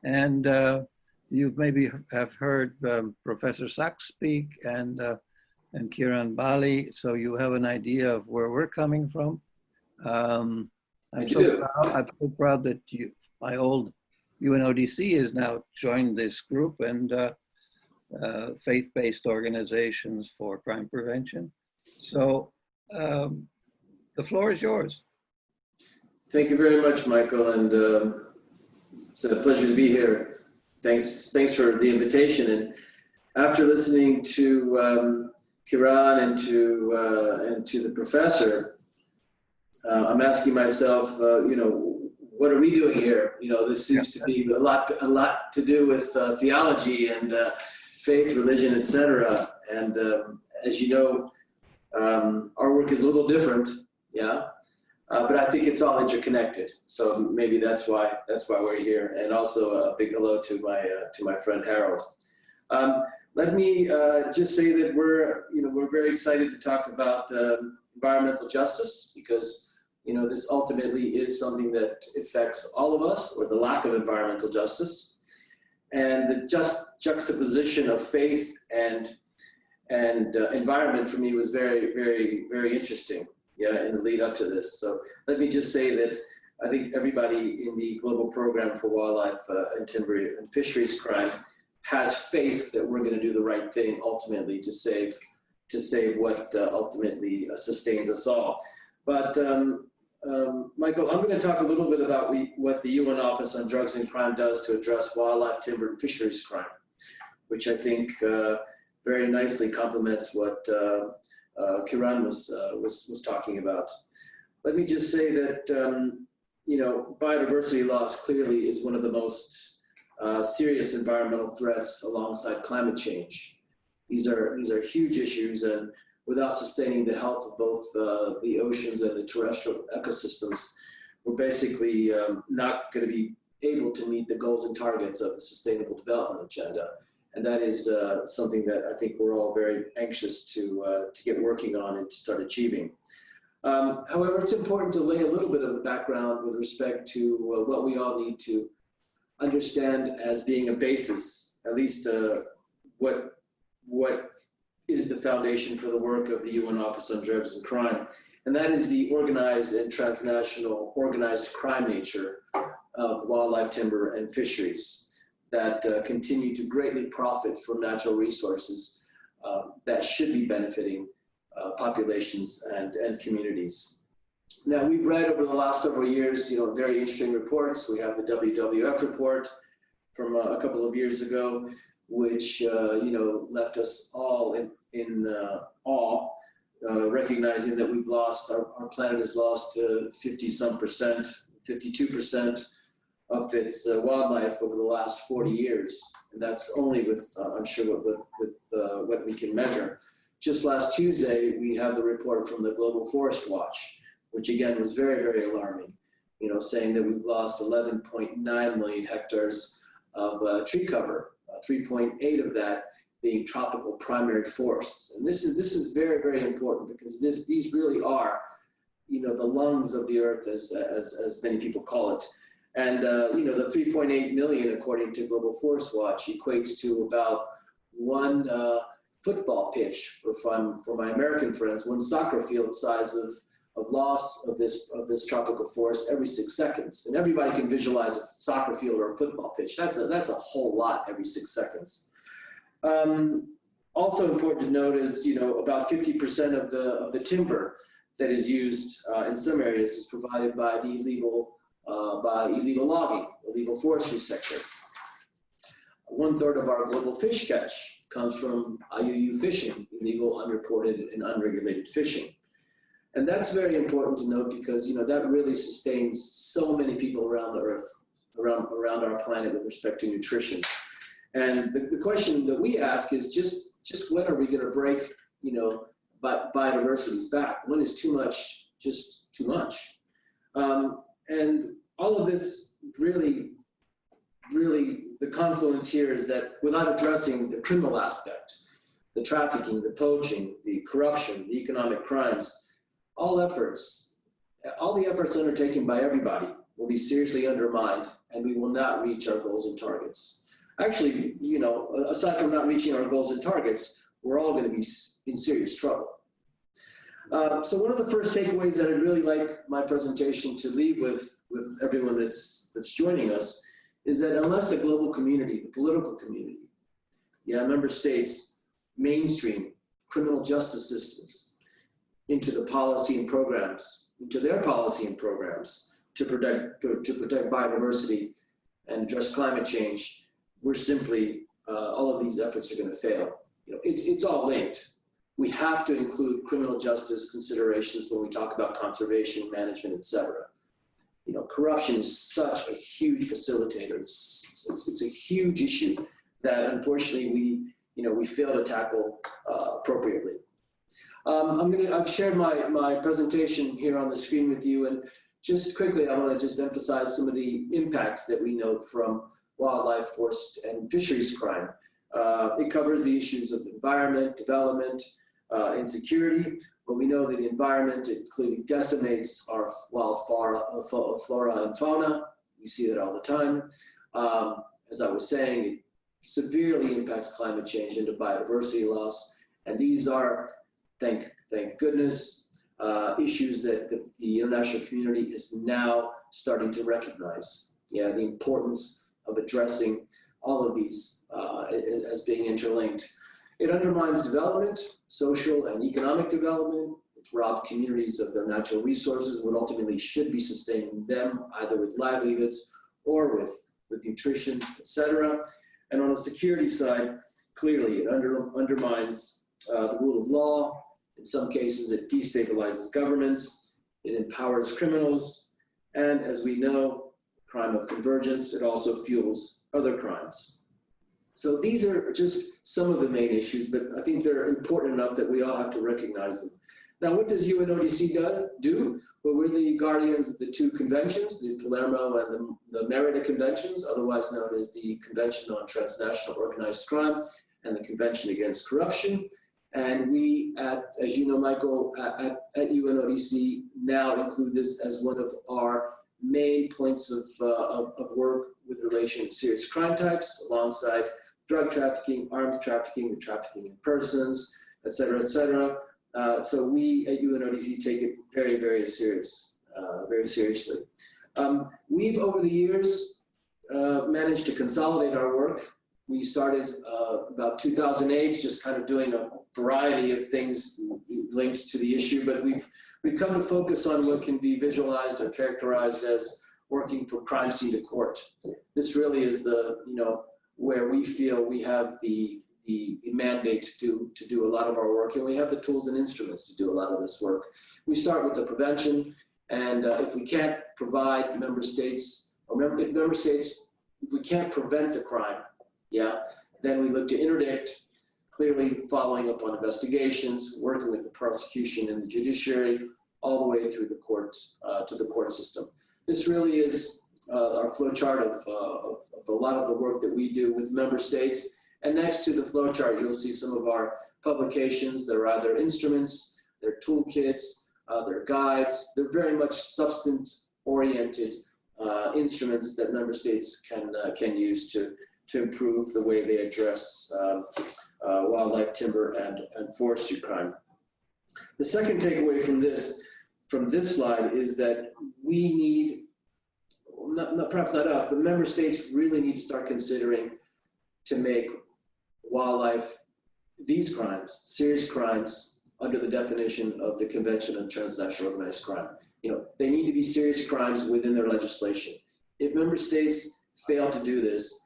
and you maybe have heard Professor Sachs speak and Kiran Bali, so you have an idea of where we're coming from. I'm so proud that my old UNODC has now joined this group, and faith-based organizations for crime prevention. So the floor is yours. Thank you very much, Michael, and it's a pleasure to be here. Thanks for the invitation. And after listening to Kiran and to the professor, I'm asking myself, what are we doing here? This seems to be a lot to do with theology and faith, religion, etc. And as you know, our work is a little different, yeah. But I think it's all interconnected. So maybe that's why we're here. And also a big hello to my friend Harold. Let me just say that we're very excited to talk about environmental justice, because this ultimately is something that affects all of us, or the lack of environmental justice. And the juxtaposition of faith and environment for me was very, very, very interesting. Yeah, in the lead up to this. So let me just say that I think everybody in the Global Program for Wildlife and Timber and Fisheries Crime has faith that we're going to do the right thing ultimately to save what ultimately sustains us all. But Michael, I'm going to talk a little bit about what the UN Office on Drugs and Crime does to address wildlife, timber, and fisheries crime, which I think very nicely complements what Kiran was talking about. Let me just say that biodiversity loss clearly is one of the most serious environmental threats alongside climate change. These are huge issues, and without sustaining the health of both the oceans and the terrestrial ecosystems, we're basically not going to be able to meet the goals and targets of the Sustainable Development Agenda. And that is something that I think we're all very anxious to get working on and to start achieving. However, it's important to lay a little bit of the background with respect to what we all need to understand as being a basis, at least what is the foundation for the work of the UN Office on Drugs and Crime. And that is the organized and transnational organized crime nature of wildlife, timber, and fisheries that continue to greatly profit from natural resources that should be benefiting populations and communities. Now, we've read over the last several years, very interesting reports. We have the WWF report from a couple of years ago, which left us all in awe, recognizing that we've lost, our planet has lost 50-some%, 52% of its wildlife over the last 40 years. And that's only with, I'm sure, with what we can measure. Just last Tuesday, we had the report from the Global Forest Watch, which again was very, very alarming, saying that we've lost 11.9 million hectares of tree cover, 3.8 of that being tropical primary forests. And this is very, very important, because these really are, the lungs of the earth, as many people call it. And the 3.8 million, according to Global Forest Watch, equates to about one football pitch, or for my American friends, one soccer field size of loss of this tropical forest every 6 seconds. And everybody can visualize a soccer field or a football pitch. That's a whole lot every 6 seconds. Also important to note is, about 50% of the timber that is used in some areas is provided by the illegal logging, illegal forestry sector. 1/3 of our global fish catch comes from IUU fishing, illegal, unreported, and unregulated fishing. And that's very important to note because, that really sustains so many people around the earth, around our planet with respect to nutrition. And the question that we ask is just when are we going to break, biodiversity's back? When is too much just too much? And all of this really, the confluence here is that without addressing the criminal aspect, the trafficking, the poaching, the corruption, the economic crimes, all the efforts undertaken by everybody will be seriously undermined, and we will not reach our goals and targets. Actually, aside from not reaching our goals and targets, we're all going to be in serious trouble. So one of the first takeaways that I'd really like my presentation to leave with everyone that's joining us is that unless the global community, the political community, member states mainstream criminal justice systems into the policy and programs, into their policy and programs to protect biodiversity and address climate change, we're simply, all of these efforts are going to fail. It's all linked. We have to include criminal justice considerations when we talk about conservation, management, etc. Corruption is such a huge facilitator. It's a huge issue that unfortunately we fail to tackle appropriately. I've shared my presentation here on the screen with you, and just quickly, I want to just emphasize some of the impacts that we note from wildlife, forest, and fisheries crime. It covers the issues of environment, development, insecurity. But we know that the environment, it clearly decimates our wild flora and fauna. We see that all the time. As I was saying, it severely impacts climate change into biodiversity loss. And these are, thank goodness, issues that the international community is now starting to recognize. The importance of addressing all of these as being interlinked. It undermines development, social and economic development. It's robbed communities of their natural resources, what ultimately should be sustaining them, either with livelihoods or with nutrition, etc. And on the security side, clearly it undermines the rule of law. In some cases, it destabilizes governments. It empowers criminals. And as we know, crime of convergence, it also fuels other crimes. So these are just some of the main issues, but I think they're important enough that we all have to recognize them. Now, what does UNODC do? Well, we're the guardians of the two conventions, the Palermo and the Merida Conventions, otherwise known as the Convention on Transnational Organized Crime and the Convention Against Corruption. And we, as you know, Michael, at UNODC now include this as one of our main points of work with relation to serious crime types, alongside drug trafficking, arms trafficking, the trafficking in persons, et cetera, et cetera. So we at UNODC take it very, very seriously. We've, over the years, managed to consolidate our work. We started about 2008, just kind of doing a variety of things linked to the issue, but we've come to focus on what can be visualized or characterized as working from crime scene to court. This really is where we feel we have the mandate to do a lot of our work, and we have the tools and instruments to do a lot of this work. We start with the prevention, and if we can't provide member states, if we can't prevent the crime, then we look to interdict, clearly following up on investigations, working with the prosecution and the judiciary, all the way through the court to the court system. This really is our flowchart of a lot of the work that we do with member states. And next to the flowchart, you'll see some of our publications. They're either instruments, they're toolkits, they're guides. They're very much substance-oriented instruments that member states can use to improve the way they address wildlife, timber, and forestry crime. The second takeaway from this slide is that we need, perhaps not us, but member states really need to start considering to make wildlife, these crimes, serious crimes under the definition of the Convention on Transnational Organized Crime. You know, they need to be serious crimes within their legislation. If member states fail to do this,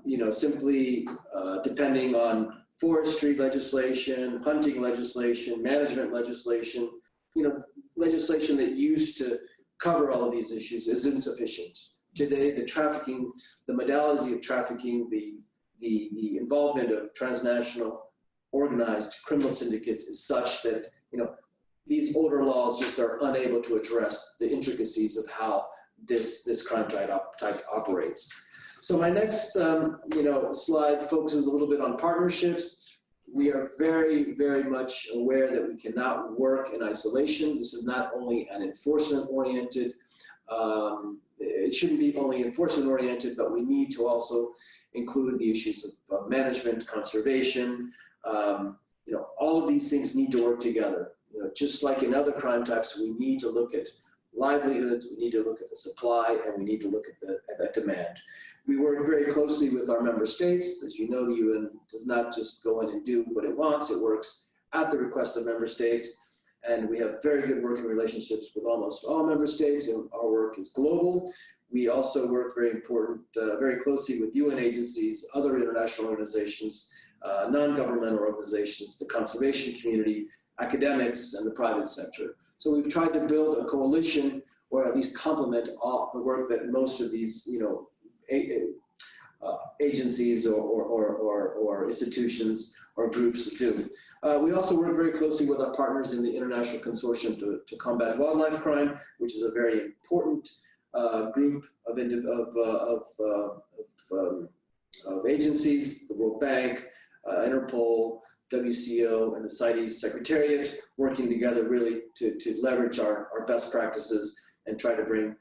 you know, simply depending on forestry legislation, hunting legislation, management legislation, you know, legislation that used to cover all of these issues is insufficient. Today, the trafficking, the modalities of trafficking, the involvement of transnational organized criminal syndicates is such that, you know, these older laws just are unable to address the intricacies of how this crime type operates. So my next you know, slide focuses a little bit on partnerships. We are very, very much aware that we cannot work in isolation. This is not only an enforcement-oriented, it shouldn't be only enforcement-oriented, but we need to also include the issues of management, conservation. You know, all of these things need to work together. You know, just like in other crime types, we need to look at livelihoods, we need to look at the supply, and we need to look at the demand. We work very closely with our member states. As you know, the UN does not just go in and do what it wants. It works at the request of member states. And we have very good working relationships with almost all member states, and our work is global. We also work very closely with UN agencies, other international organizations, non-governmental organizations, the conservation community, academics, and the private sector. So we've tried to build a coalition, or at least complement all the work that most of these, you know, agencies or institutions or groups do. We also work very closely with our partners in the International Consortium to Combat Wildlife Crime, which is a very important group of agencies, the World Bank, Interpol, WCO, and the CITES Secretariat, working together really to leverage our best practices and try to bring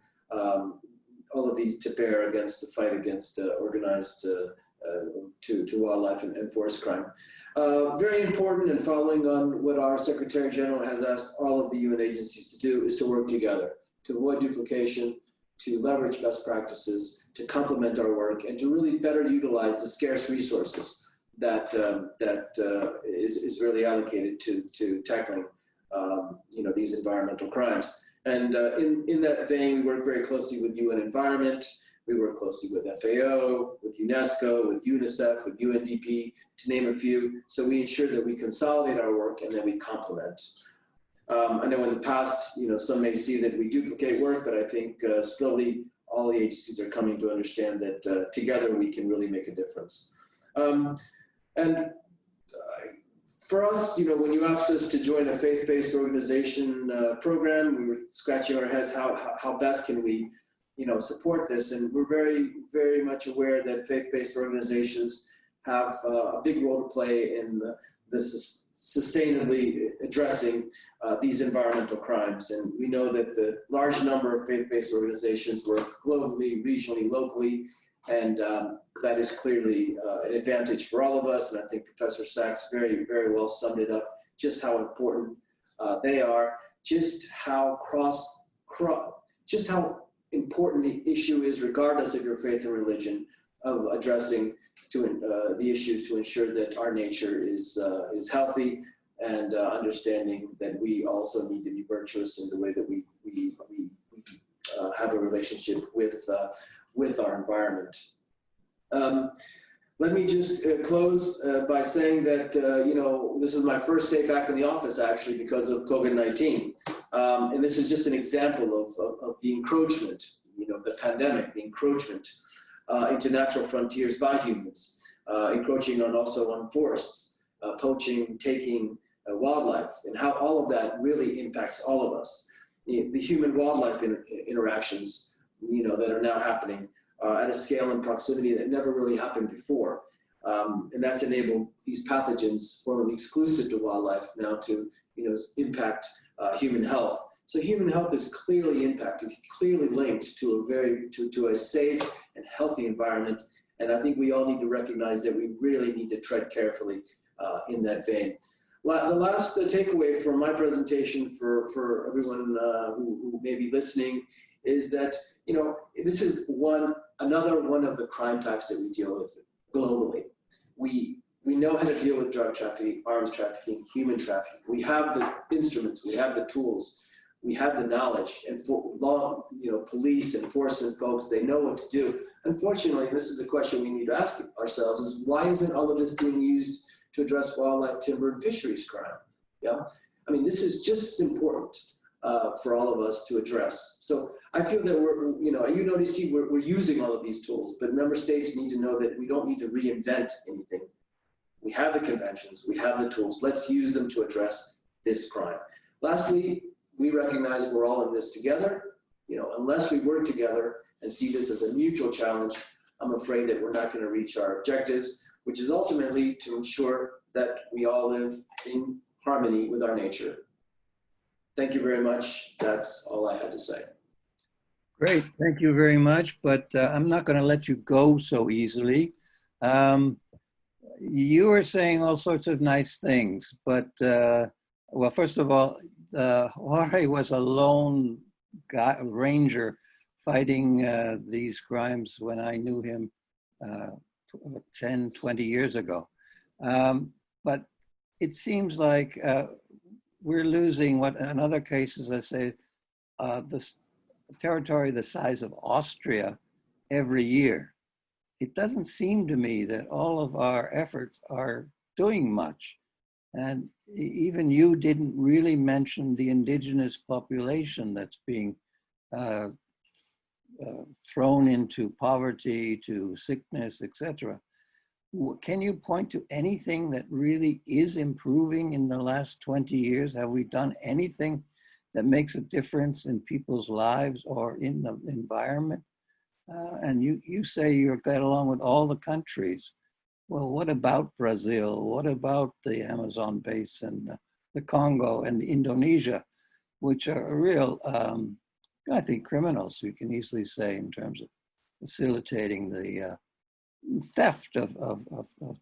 all of these to bear against the fight against organized to wildlife and forest crime. Very important, and following on what our Secretary General has asked all of the UN agencies to do, is to work together, to avoid duplication, to leverage best practices, to complement our work, and to really better utilize the scarce resources that is really allocated to tackling you know, these environmental crimes. And in that vein, we work very closely with UN Environment. We work closely with FAO, with UNESCO, with UNICEF, with UNDP, to name a few. So we ensure that we consolidate our work and then we complement. I know in the past, you know, some may see that we duplicate work, but I think slowly all the agencies are coming to understand that together we can really make a difference. And for us, you know, when you asked us to join a faith-based organization program, we were scratching our heads, how best can we, you know, support this? And we're very, very much aware that faith-based organizations have a big role to play in sustainably addressing these environmental crimes. And we know that the large number of faith-based organizations work globally, regionally, locally, and that is clearly an advantage for all of us. And I think Professor Sachs very, very well summed it up, just how important they are, just how important the issue is, regardless of your faith or religion, of addressing the issues to ensure that our nature is healthy, and understanding that we also need to be virtuous in the way that we have a relationship with our environment. Let me just close by saying that, you know, this is my first day back in the office, actually, because of COVID-19. And this is just an example of the encroachment, you know, the pandemic, the encroachment into natural frontiers by humans, encroaching also on forests, poaching, taking wildlife, and how all of that really impacts all of us. The human-wildlife interactions, you know, that are now happening at a scale and proximity that never really happened before. And that's enabled these pathogens, formerly exclusive to wildlife, now to, you know, impact human health. So human health is clearly impacted, clearly linked to a safe and healthy environment, And I think we all need to recognize that we really need to tread carefully in that vein. The last takeaway from my presentation for everyone who may be listening is that, you know, this is another one of the crime types that we deal with globally. We know how to deal with drug trafficking, arms trafficking, human trafficking. We have the instruments, we have the tools, we have the knowledge, and for law, you know, police enforcement folks, they know what to do. Unfortunately, this is a question we need to ask ourselves: is why isn't all of this being used to address wildlife, timber, and fisheries crime? Yeah, I mean, this is just as important for all of us to address. So I feel that we're, you know, at UNODC, we're using all of these tools, but member states need to know that we don't need to reinvent anything. We have the conventions, we have the tools. Let's use them to address this crime. Lastly, we recognize we're all in this together. You know, unless we work together and see this as a mutual challenge, I'm afraid that we're not going to reach our objectives, which is ultimately to ensure that we all live in harmony with our nature. Thank you very much. That's all I had to say. Great, thank you very much, but I'm not going to let you go so easily. You were saying all sorts of nice things, but well, first of all, Jorge was a lone ranger fighting these crimes when I knew him 10, 20 years ago. But it seems like we're losing what in other cases, I say, this territory the size of Austria every year. It doesn't seem to me that all of our efforts are doing much. And even you didn't really mention the indigenous population that's being thrown into poverty, to sickness, etc. Can you point to anything that really is improving in the last 20 years? Have we done anything that makes a difference in people's lives or in the environment? And you say you get along with all the countries. Well, what about Brazil? What about the Amazon basin, the Congo and the Indonesia, which are real, I think, criminals, we can easily say, in terms of facilitating the theft of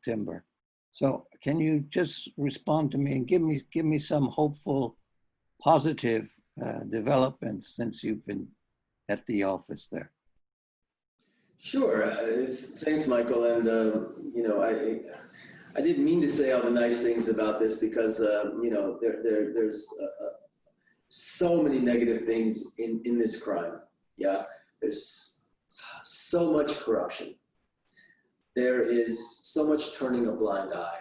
timber. So can you just respond to me and give me some hopeful, positive developments since you've been at the office there? Sure. Thanks, Michael. And, you know, I didn't mean to say all the nice things about this because, you know, there's so many negative things in this crime. Yeah. There's so much corruption. There is so much turning a blind eye.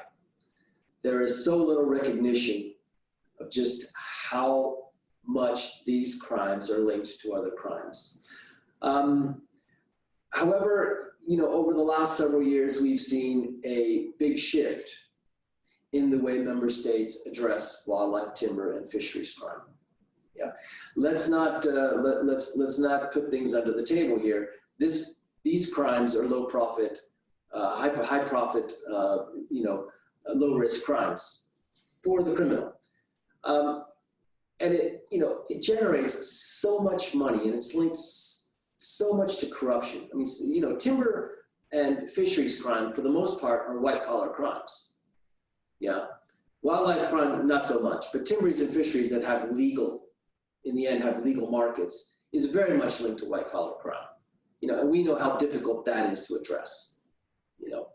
There is so little recognition of just how much these crimes are linked to other crimes. However, you know, over the last several years, we've seen a big shift in the way member states address wildlife, timber, and fisheries crime. Yeah, let's not put things under the table here. These crimes are low profit, high profit, you know, low risk crimes for the criminal, and it, you know, it generates so much money, and it's linked so much to corruption. I mean, you know, timber and fisheries crime, for the most part, are white-collar crimes. Yeah, wildlife crime, not so much, but timbers and fisheries that have legal, in the end, have legal markets, is very much linked to white-collar crime. You know, and we know how difficult that is to address. You know,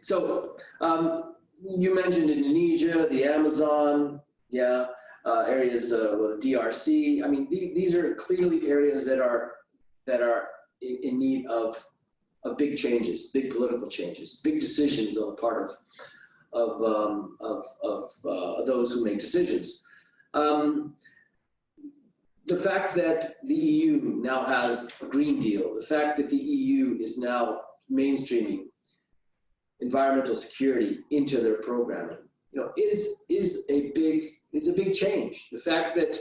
so you mentioned Indonesia, the Amazon, yeah. Areas with DRC. I mean, these are clearly areas that are in need of big changes, big political changes, big decisions on the part of those who make decisions. The fact that the EU now has a Green Deal, the fact that the EU is now mainstreaming environmental security into their programming, you know, is a big change. The fact that,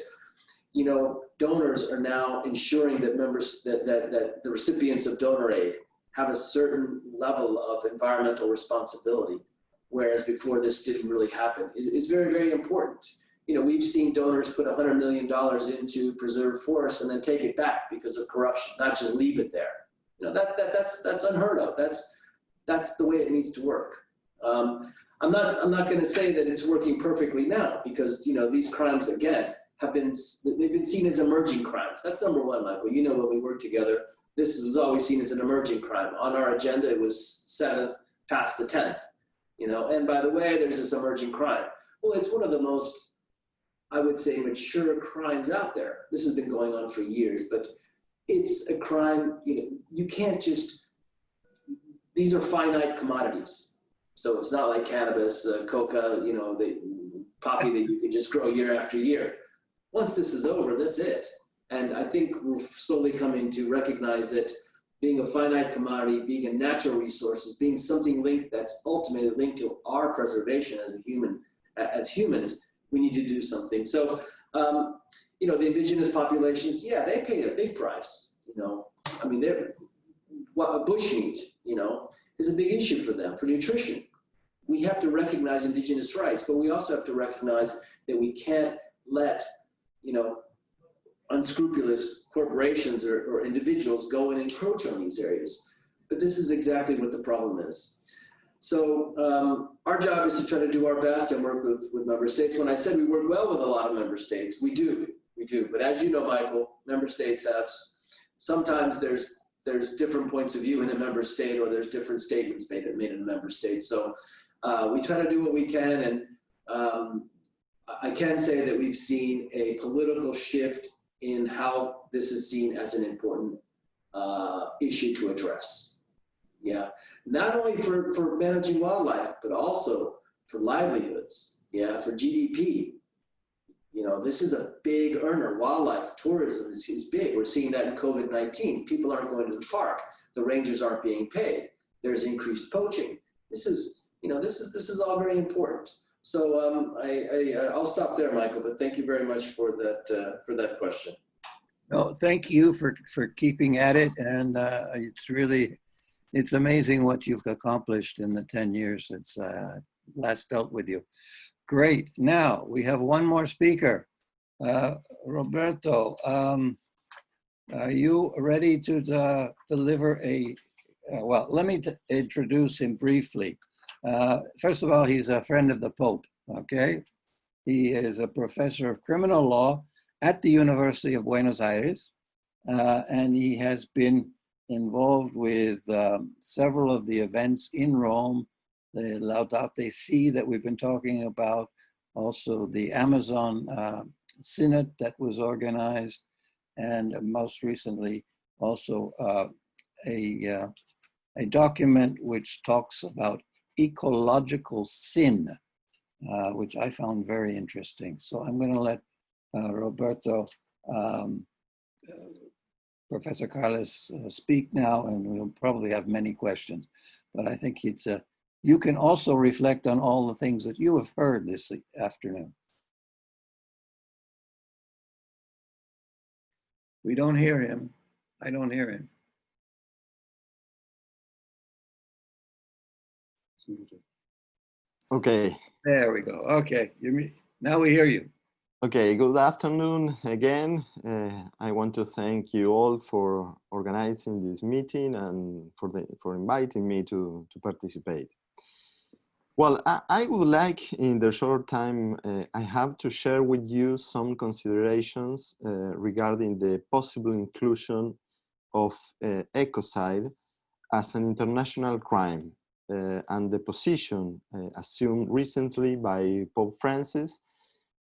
you know, donors are now ensuring that that the recipients of donor aid have a certain level of environmental responsibility, whereas before this didn't really happen, is very, very important. You know, we've seen donors put $100 million into preserve forests and then take it back because of corruption, not just leave it there. You know, that's unheard of. That's the way it needs to work. I'm not going to say that it's working perfectly now, because, you know, these crimes again they've been seen as emerging crimes. That's number one, Michael. You know, when we worked together, this was always seen as an emerging crime. On our agenda, it was 7th past the 10th. You know, and by the way, there's this emerging crime. Well, it's one of the most, I would say, mature crimes out there. This has been going on for years, but it's a crime, you know, you can't just, these are finite commodities. So it's not like cannabis, coca, you know, poppy that you can just grow year after year. Once this is over, that's it. And I think we're slowly coming to recognize that being a finite commodity, being a natural resource, being something linked that's ultimately linked to our preservation as humans, we need to do something. So, you know, the indigenous populations, yeah, they pay a big price. You know, I mean, what bushmeat, you know, is a big issue for them, for nutrition. We have to recognize indigenous rights, but we also have to recognize that we can't let, you know, unscrupulous corporations or individuals go and encroach on these areas. But this is exactly what the problem is. So our job is to try to do our best and work with member states. When I said we work well with a lot of member states, we do. But as you know, Michael, member states have, sometimes there's different points of view in a member state, or there's different statements made in a member state. So we try to do what we can. And I can say that we've seen a political shift in how this is seen as an important issue to address. Yeah, not only for managing wildlife, but also for livelihoods, yeah, for GDP. You know, this is a big earner. Wildlife tourism is big. We're seeing that in COVID-19. People aren't going to the park. The rangers aren't being paid. There's increased poaching. This is, you know, this is all very important. So I'll stop there, Michael, but thank you very much for that question. No, thank you for keeping at it. And it's amazing what you've accomplished in the 10 years since last dealt with you. Great. Now we have one more speaker. Roberto, are you ready to deliver well, let me introduce him briefly. First of all, he's a friend of the Pope, okay? He is a professor of criminal law at the University of Buenos Aires, and he has been involved with several of the events in Rome, the Laudate Si that we've been talking about, also the Amazon Synod that was organized, and most recently also a document which talks about ecological sin, which I found very interesting. So I'm going to let Roberto, Professor Carles speak now, and we'll probably have many questions. But I think it's you can also reflect on all the things that you have heard this afternoon. We don't hear him. I don't hear him. Okay. There we go. Okay, now we hear you. Okay, good afternoon again. I want to thank you all for organizing this meeting and for inviting me to participate. Well, I would like, in the short time I have, to share with you some considerations regarding the possible inclusion of ecocide as an international crime and the position assumed recently by Pope Francis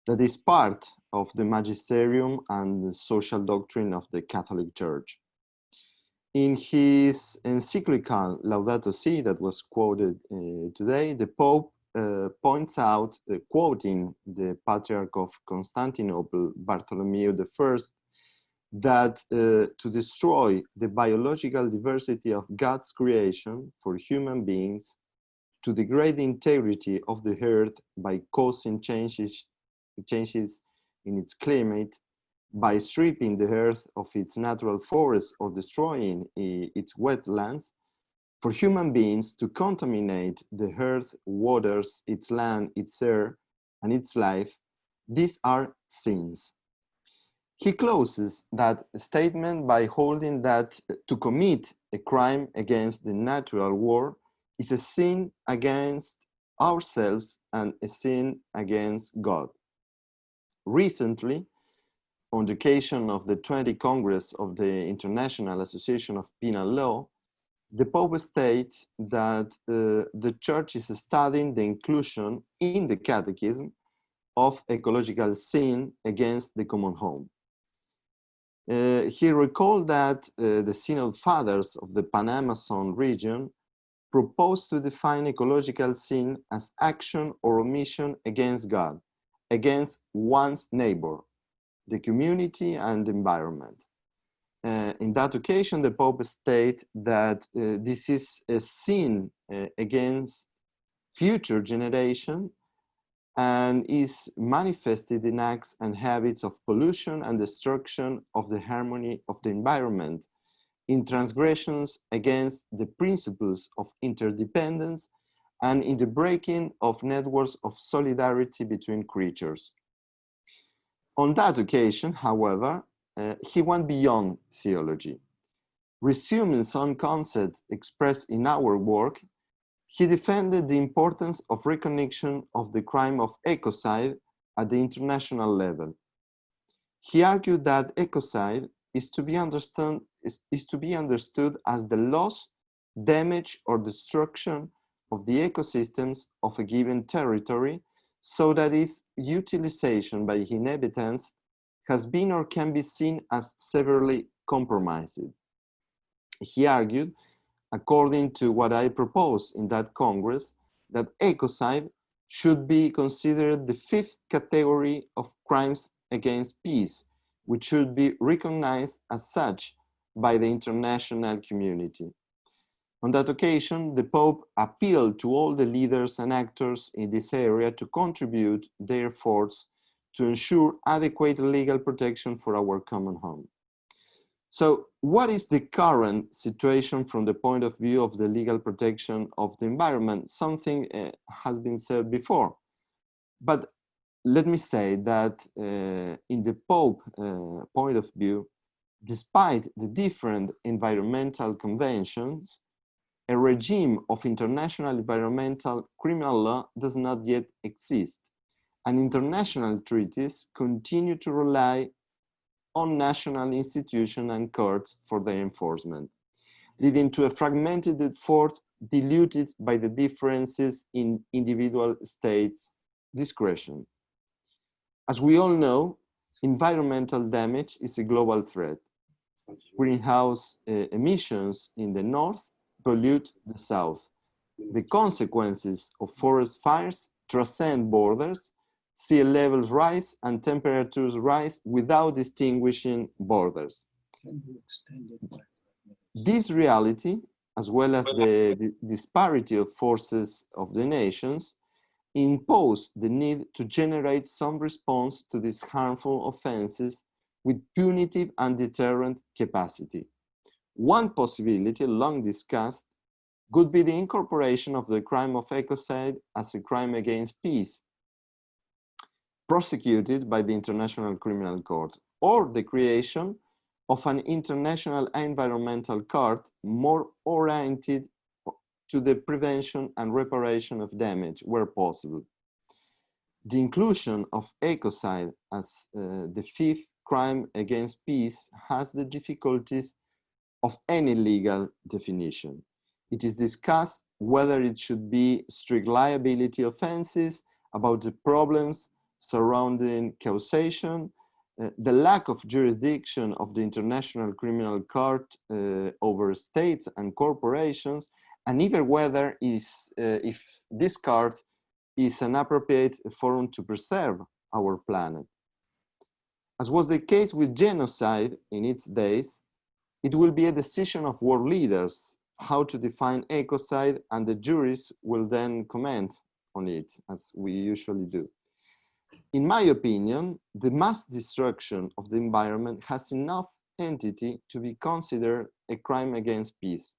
that is part of the magisterium and the social doctrine of the Catholic Church. In his encyclical Laudato Si that was quoted today, the Pope points out, quoting the Patriarch of Constantinople, Bartholomew I, that to destroy the biological diversity of God's creation for human beings, to degrade the integrity of the earth by causing changes in its climate, by stripping the earth of its natural forests or destroying its wetlands, for human beings to contaminate the earth, waters, its land, its air, and its life, these are sins. He closes that statement by holding that to commit a crime against the natural world is a sin against ourselves and a sin against God. Recently, on the occasion of the 20th Congress of the International Association of Penal Law, the Pope states that the Church is studying the inclusion in the Catechism of ecological sin against the common home. He recalled that the Synod Fathers of the Pan-Amazon region proposed to define ecological sin as action or omission against God, against one's neighbor, the community and the environment. In that occasion, the Pope stated that this is a sin against future generation and is manifested in acts and habits of pollution and destruction of the harmony of the environment, in transgressions against the principles of interdependence, and in the breaking of networks of solidarity between creatures. On that occasion, however, he went beyond theology. Resuming some concepts expressed in our work, he defended the importance of recognition of the crime of ecocide at the international level. He argued that ecocide is to be understood as the loss, damage, or destruction of the ecosystems of a given territory, so that its utilization by inhabitants has been or can be seen as severely compromised. He argued, according to what I proposed in that Congress, that ecocide should be considered the fifth category of crimes against peace, which should be recognized as such by the international community. On that occasion, the Pope appealed to all the leaders and actors in this area to contribute their efforts to ensure adequate legal protection for our common home. So, what is the current situation from the point of view of the legal protection of the environment? Something has been said before, but let me say that in the Pope point of view, despite the different environmental conventions, a regime of international environmental criminal law does not yet exist, and international treaties continue to rely on national institutions and courts for their enforcement, leading to a fragmented effort diluted by the differences in individual states' discretion. As we all know, environmental damage is a global threat. Greenhouse emissions in the north pollute the south. The consequences of forest fires transcend borders. Sea levels rise and temperatures rise without distinguishing borders. This reality, as well as the disparity of forces of the nations, impose the need to generate some response to these harmful offenses with punitive and deterrent capacity. One possibility, long discussed, could be the incorporation of the crime of ecocide as a crime against peace, prosecuted by the International Criminal Court, or the creation of an international environmental court more oriented to the prevention and reparation of damage where possible. The inclusion of ecocide as the fifth crime against peace has the difficulties of any legal definition. It is discussed whether it should be strict liability offenses, about the problems surrounding causation, the lack of jurisdiction of the International Criminal Court over states and corporations, and even whether if this court is an appropriate forum to preserve our planet. As was the case with genocide in its days, it will be a decision of world leaders how to define ecocide, and the juries will then comment on it, as we usually do. In my opinion, the mass destruction of the environment has enough entity to be considered a crime against peace.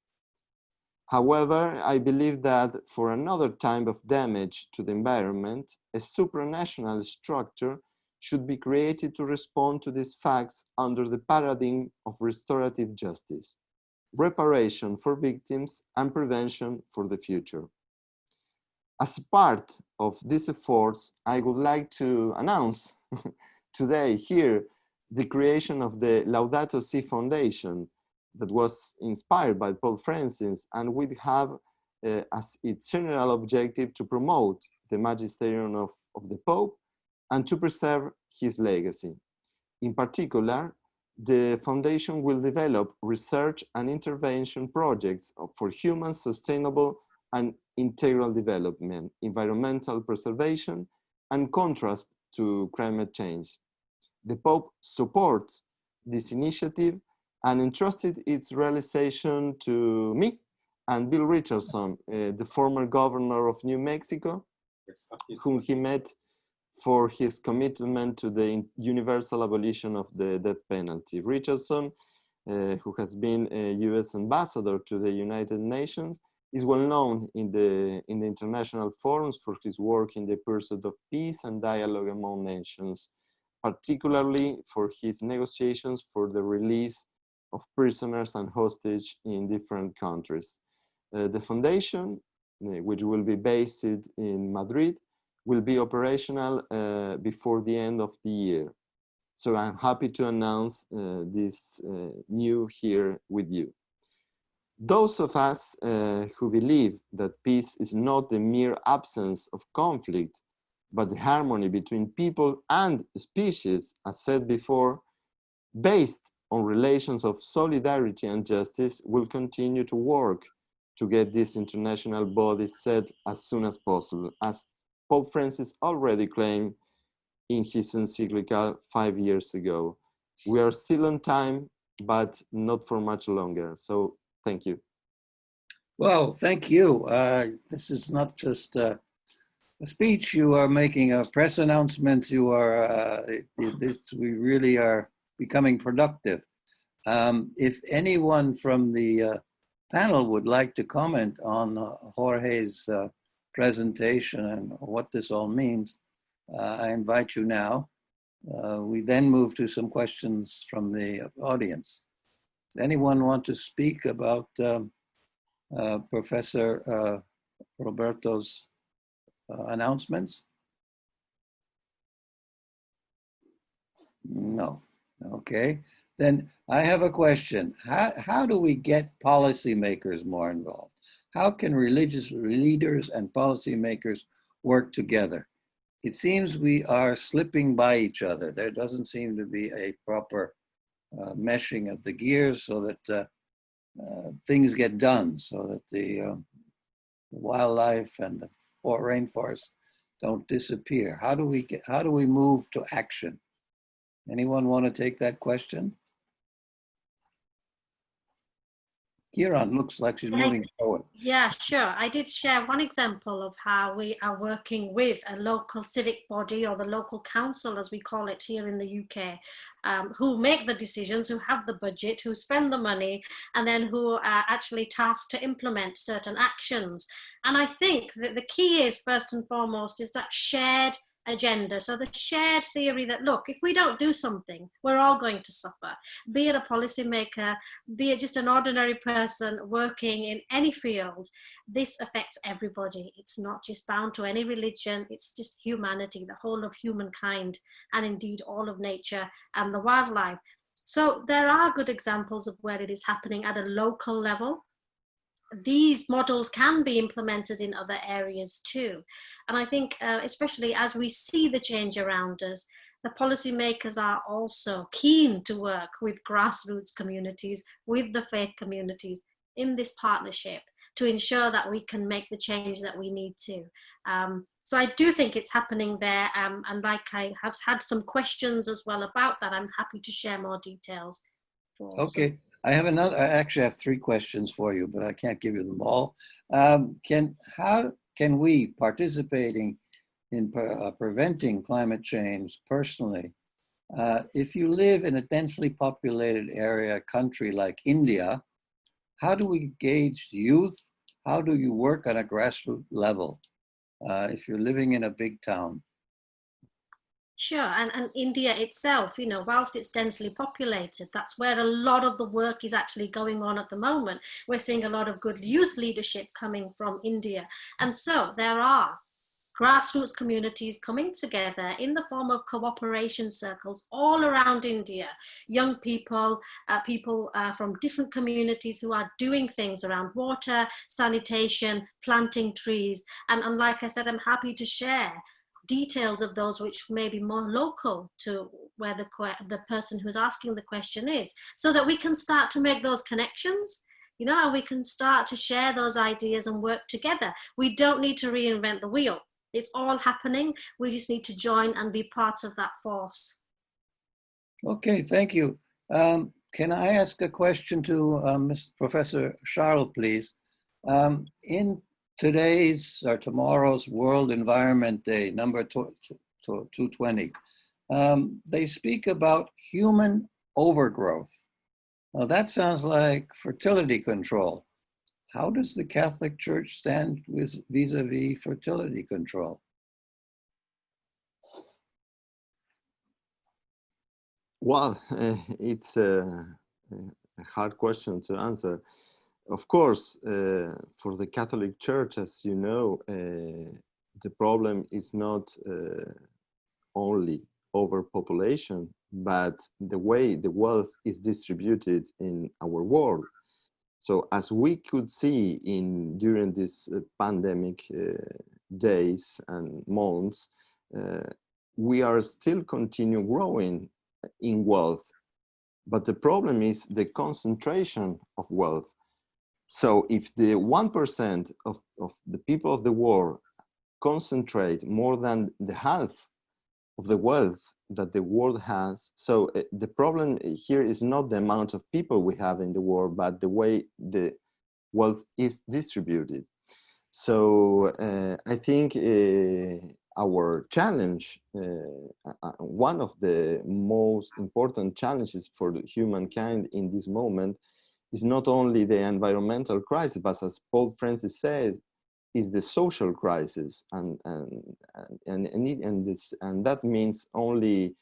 However, I believe that for another type of damage to the environment, a supranational structure should be created to respond to these facts under the paradigm of restorative justice, reparation for victims, and prevention for the future. As a part of these efforts, I would like to announce today here the creation of the Laudato Si Foundation that was inspired by Pope Francis and would have as its general objective to promote the magisterium of the Pope and to preserve his legacy. In particular, the foundation will develop research and intervention projects for human sustainable and integral development, environmental preservation, and contrast to climate change. The Pope supports this initiative and entrusted its realization to me and Bill Richardson, the former governor of New Mexico, whom he met for his commitment to the universal abolition of the death penalty. Richardson, who has been a US ambassador to the United Nations, is well known in the international forums for his work in the pursuit of peace and dialogue among nations, particularly for his negotiations for the release of prisoners and hostages in different countries. The foundation, which will be based in Madrid, will be operational before the end of the year. So I'm happy to announce this new here with you. Those of us who believe that peace is not the mere absence of conflict, but the harmony between people and species, as said before, based on relations of solidarity and justice, will continue to work to get this international body set as soon as possible, as Pope Francis already claimed in his encyclical 5 years ago. We are still on time, but not for much longer. So thank you. Well, thank you. This is not just a speech. You are making press announcements. You are, we really are becoming productive. If anyone from the panel would like to comment on Jorge's presentation and what this all means, I invite you now. We then move to some questions from the audience. Does anyone want to speak about Professor Roberto's announcements? No. Okay. Then I have a question. How do we get policymakers more involved? How can religious leaders and policymakers work together? It seems we are slipping by each other. There doesn't seem to be a proper meshing of the gears so that things get done, so that the wildlife and the rainforests don't disappear. How do we move to action? Anyone want to take that question? Kieran looks like she's moving forward. Yeah, sure. I did share one example of how we are working with a local civic body, or the local council, as we call it here in the UK, who make the decisions, who have the budget, who spend the money, and then who are actually tasked to implement certain actions. And I think that the key is, first and foremost, is that shared agenda. So the shared theory that, look, if we don't do something, we're all going to suffer. Be it a policymaker, be it just an ordinary person working in any field, this affects everybody. It's not just bound to any religion, it's just humanity, the whole of humankind, and indeed all of nature and the wildlife. So there are good examples of where it is happening at a local level. These models can be implemented in other areas too. And I think especially as we see the change around us, the policymakers are also keen to work with grassroots communities, with the faith communities in this partnership to ensure that we can make the change that we need to. So I do think it's happening there. And like I have had some questions as well about that, I'm happy to share more details. Okay. I actually have 3 questions for you, but I can't give you them all. How can we, participating in preventing climate change personally, if you live in a densely populated area, country like India, how do we engage youth? How do you work on a grassroots level if you're living in a big town? Sure, and India itself, you know, whilst it's densely populated, that's where a lot of the work is actually going on at the moment. We're seeing a lot of good youth leadership coming from India. And so there are grassroots communities coming together in the form of cooperation circles all around India. Young people, people from different communities who are doing things around water, sanitation, planting trees. And like I said, I'm happy to share details of those which may be more local to where the person who's asking the question is, so that we can start to make those connections, you know, and we can start to share those ideas and work together. We don't need to reinvent the wheel. It's all happening. We just need to join and be part of that force. Okay, thank you. Can I ask a question to Professor Charles, please? In today's or tomorrow's World Environment Day, number 220, they speak about human overgrowth. Now that sounds like fertility control. How does the Catholic Church stand with vis-a-vis fertility control? Well, it's a hard question to answer. Of course, for the Catholic Church, as you know, the problem is not only overpopulation, but the way the wealth is distributed in our world. So as we could see during this pandemic days and months, we are still continue growing in wealth. But the problem is the concentration of wealth. So if the 1% of the people of the world concentrate more than the half of the wealth that the world has, so the problem here is not the amount of people we have in the world, but the way the wealth is distributed. So I think our challenge, one of the most important challenges for humankind in this moment, is not only the environmental crisis, but as Pope Francis said, is the social crisis, and that means only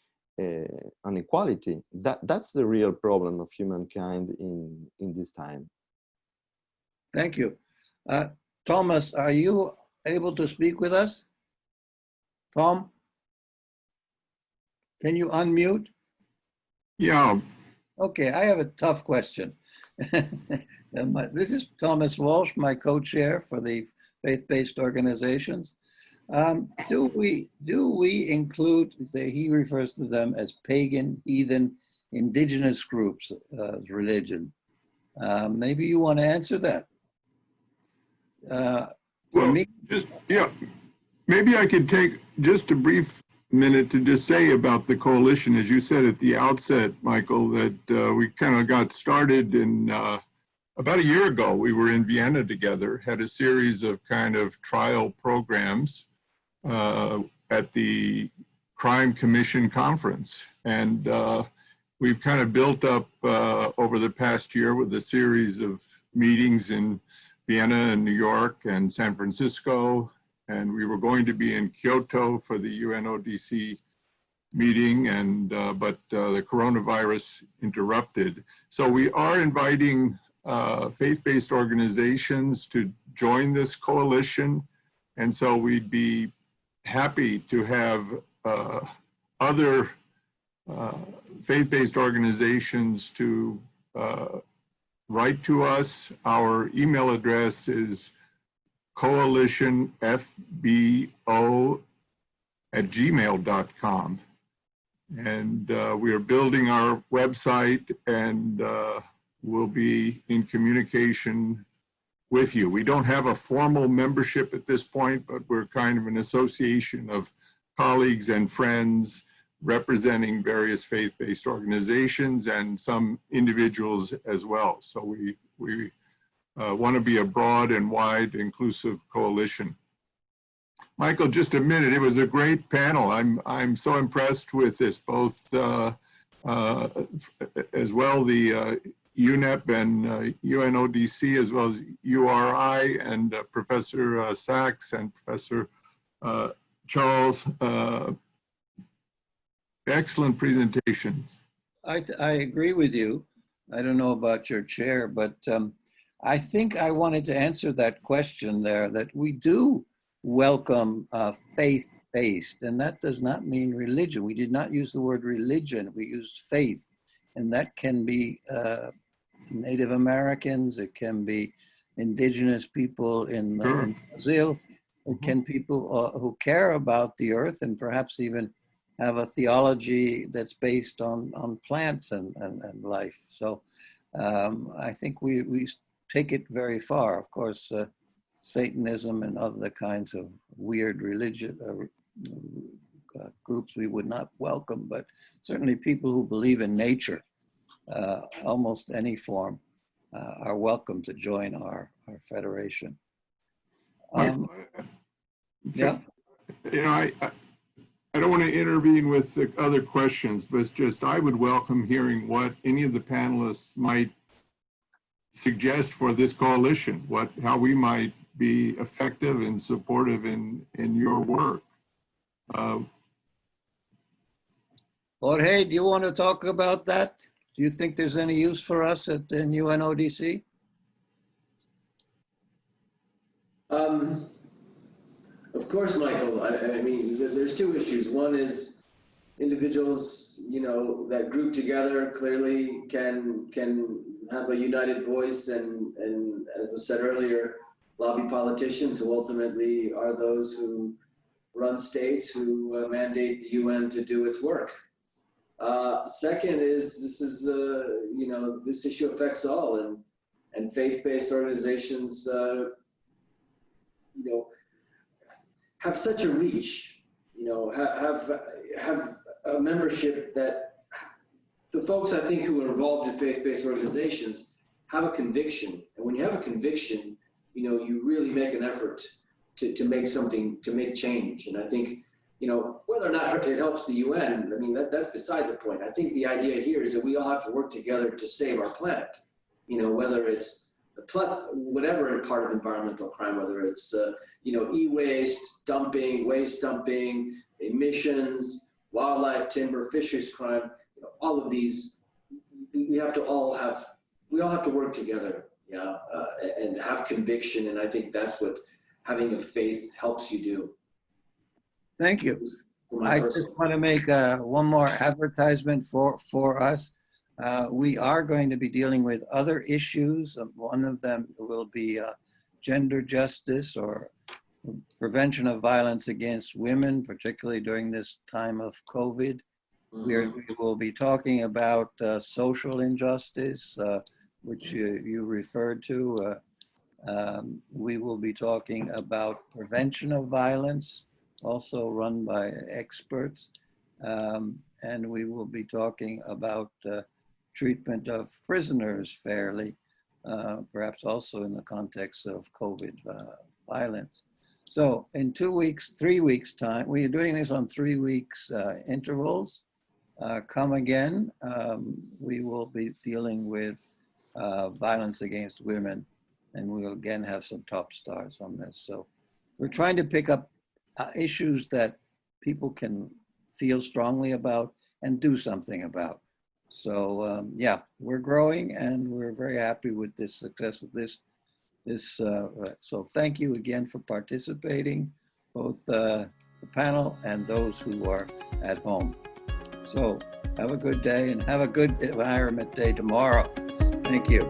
inequality. That's the real problem of humankind in this time. Thank you. Thomas, are you able to speak with us? Tom, can you unmute? Yeah. Okay, I have a tough question. This is Thomas Walsh, my co-chair for the faith-based organizations. Do we include, he refers to them as pagan, heathen, indigenous groups, religion? Maybe you want to answer that. Maybe I could take just a brief minute to just say about the coalition. As you said at the outset, Michael, that we kind of got started in about a year ago. We were in Vienna together, had a series of kind of trial programs at the Crime Commission Conference. And we've kind of built up over the past year with a series of meetings in Vienna and New York and San Francisco. And we were going to be in Kyoto for the UNODC meeting, and but the coronavirus interrupted. So we are inviting faith-based organizations to join this coalition. And so we'd be happy to have other faith-based organizations to write to us. Our email address is coalitionfbo@gmail.com. And we are building our website, and we'll be in communication with you. We don't have a formal membership at this point, but we're kind of an association of colleagues and friends representing various faith-based organizations and some individuals as well. So we want to be a broad and wide inclusive coalition. Michael, just a minute. It was a great panel. I'm so impressed with this, both as well the UNEP and UNODC, as well as URI, and Professor Sachs and Professor Charles Excellent presentation. I agree with you. I don't know about your chair, but I think I wanted to answer that question there, that we do welcome faith-based, and that does not mean religion. We did not use the word religion, we used faith, and that can be Native Americans, it can be indigenous people in Brazil, it can people who care about the earth and perhaps even have a theology that's based on plants and life. So I think we take it very far. Of course, Satanism and other kinds of weird religion groups we would not welcome, but certainly people who believe in nature, almost any form, are welcome to join our federation. Yeah. You know, I don't want to intervene with the other questions, but it's just I would welcome hearing what any of the panelists might suggest for this coalition, how we might be effective and supportive in your work. Jorge, do you want to talk about that? Do you think there's any use for us in UNODC? Of course, Michael. I mean, there's two issues. One is individuals, you know, that group together clearly can have a united voice and as was said earlier, lobby politicians who ultimately are those who run states, who mandate the UN to do its work. Second is you know, this issue affects all, and faith-based organizations, you know, have such a reach, you know, have a membership that the folks I think who are involved in faith-based organizations have a conviction. And when you have a conviction, you know, you really make an effort to make something, to make change. And I think, you know, whether or not it helps the UN, I mean, that's beside the point. I think the idea here is that we all have to work together to save our planet. You know, whether it's whatever part of environmental crime, whether it's, you know, e-waste, waste dumping, emissions, wildlife, timber, fisheries crime, you know, all of these, we all have to work together, yeah, and have conviction. And I think that's what having a faith helps you do. Thank you. I just want to make one more advertisement for us. We are going to be dealing with other issues. One of them will be gender justice or prevention of violence against women, particularly during this time of COVID. We will be talking about social injustice, which you referred to. We will be talking about prevention of violence, also run by experts. And we will be talking about treatment of prisoners fairly, perhaps also in the context of COVID violence. So in 3 weeks time, we are doing this on 3 weeks intervals. Come again, we will be dealing with violence against women, and we'll again have some top stars on this. So we're trying to pick up issues that people can feel strongly about and do something about. So yeah, we're growing and we're very happy with this success of this. So thank you again for participating, both the panel and those who are at home. So have a good day and have a good Environment Day tomorrow. Thank you.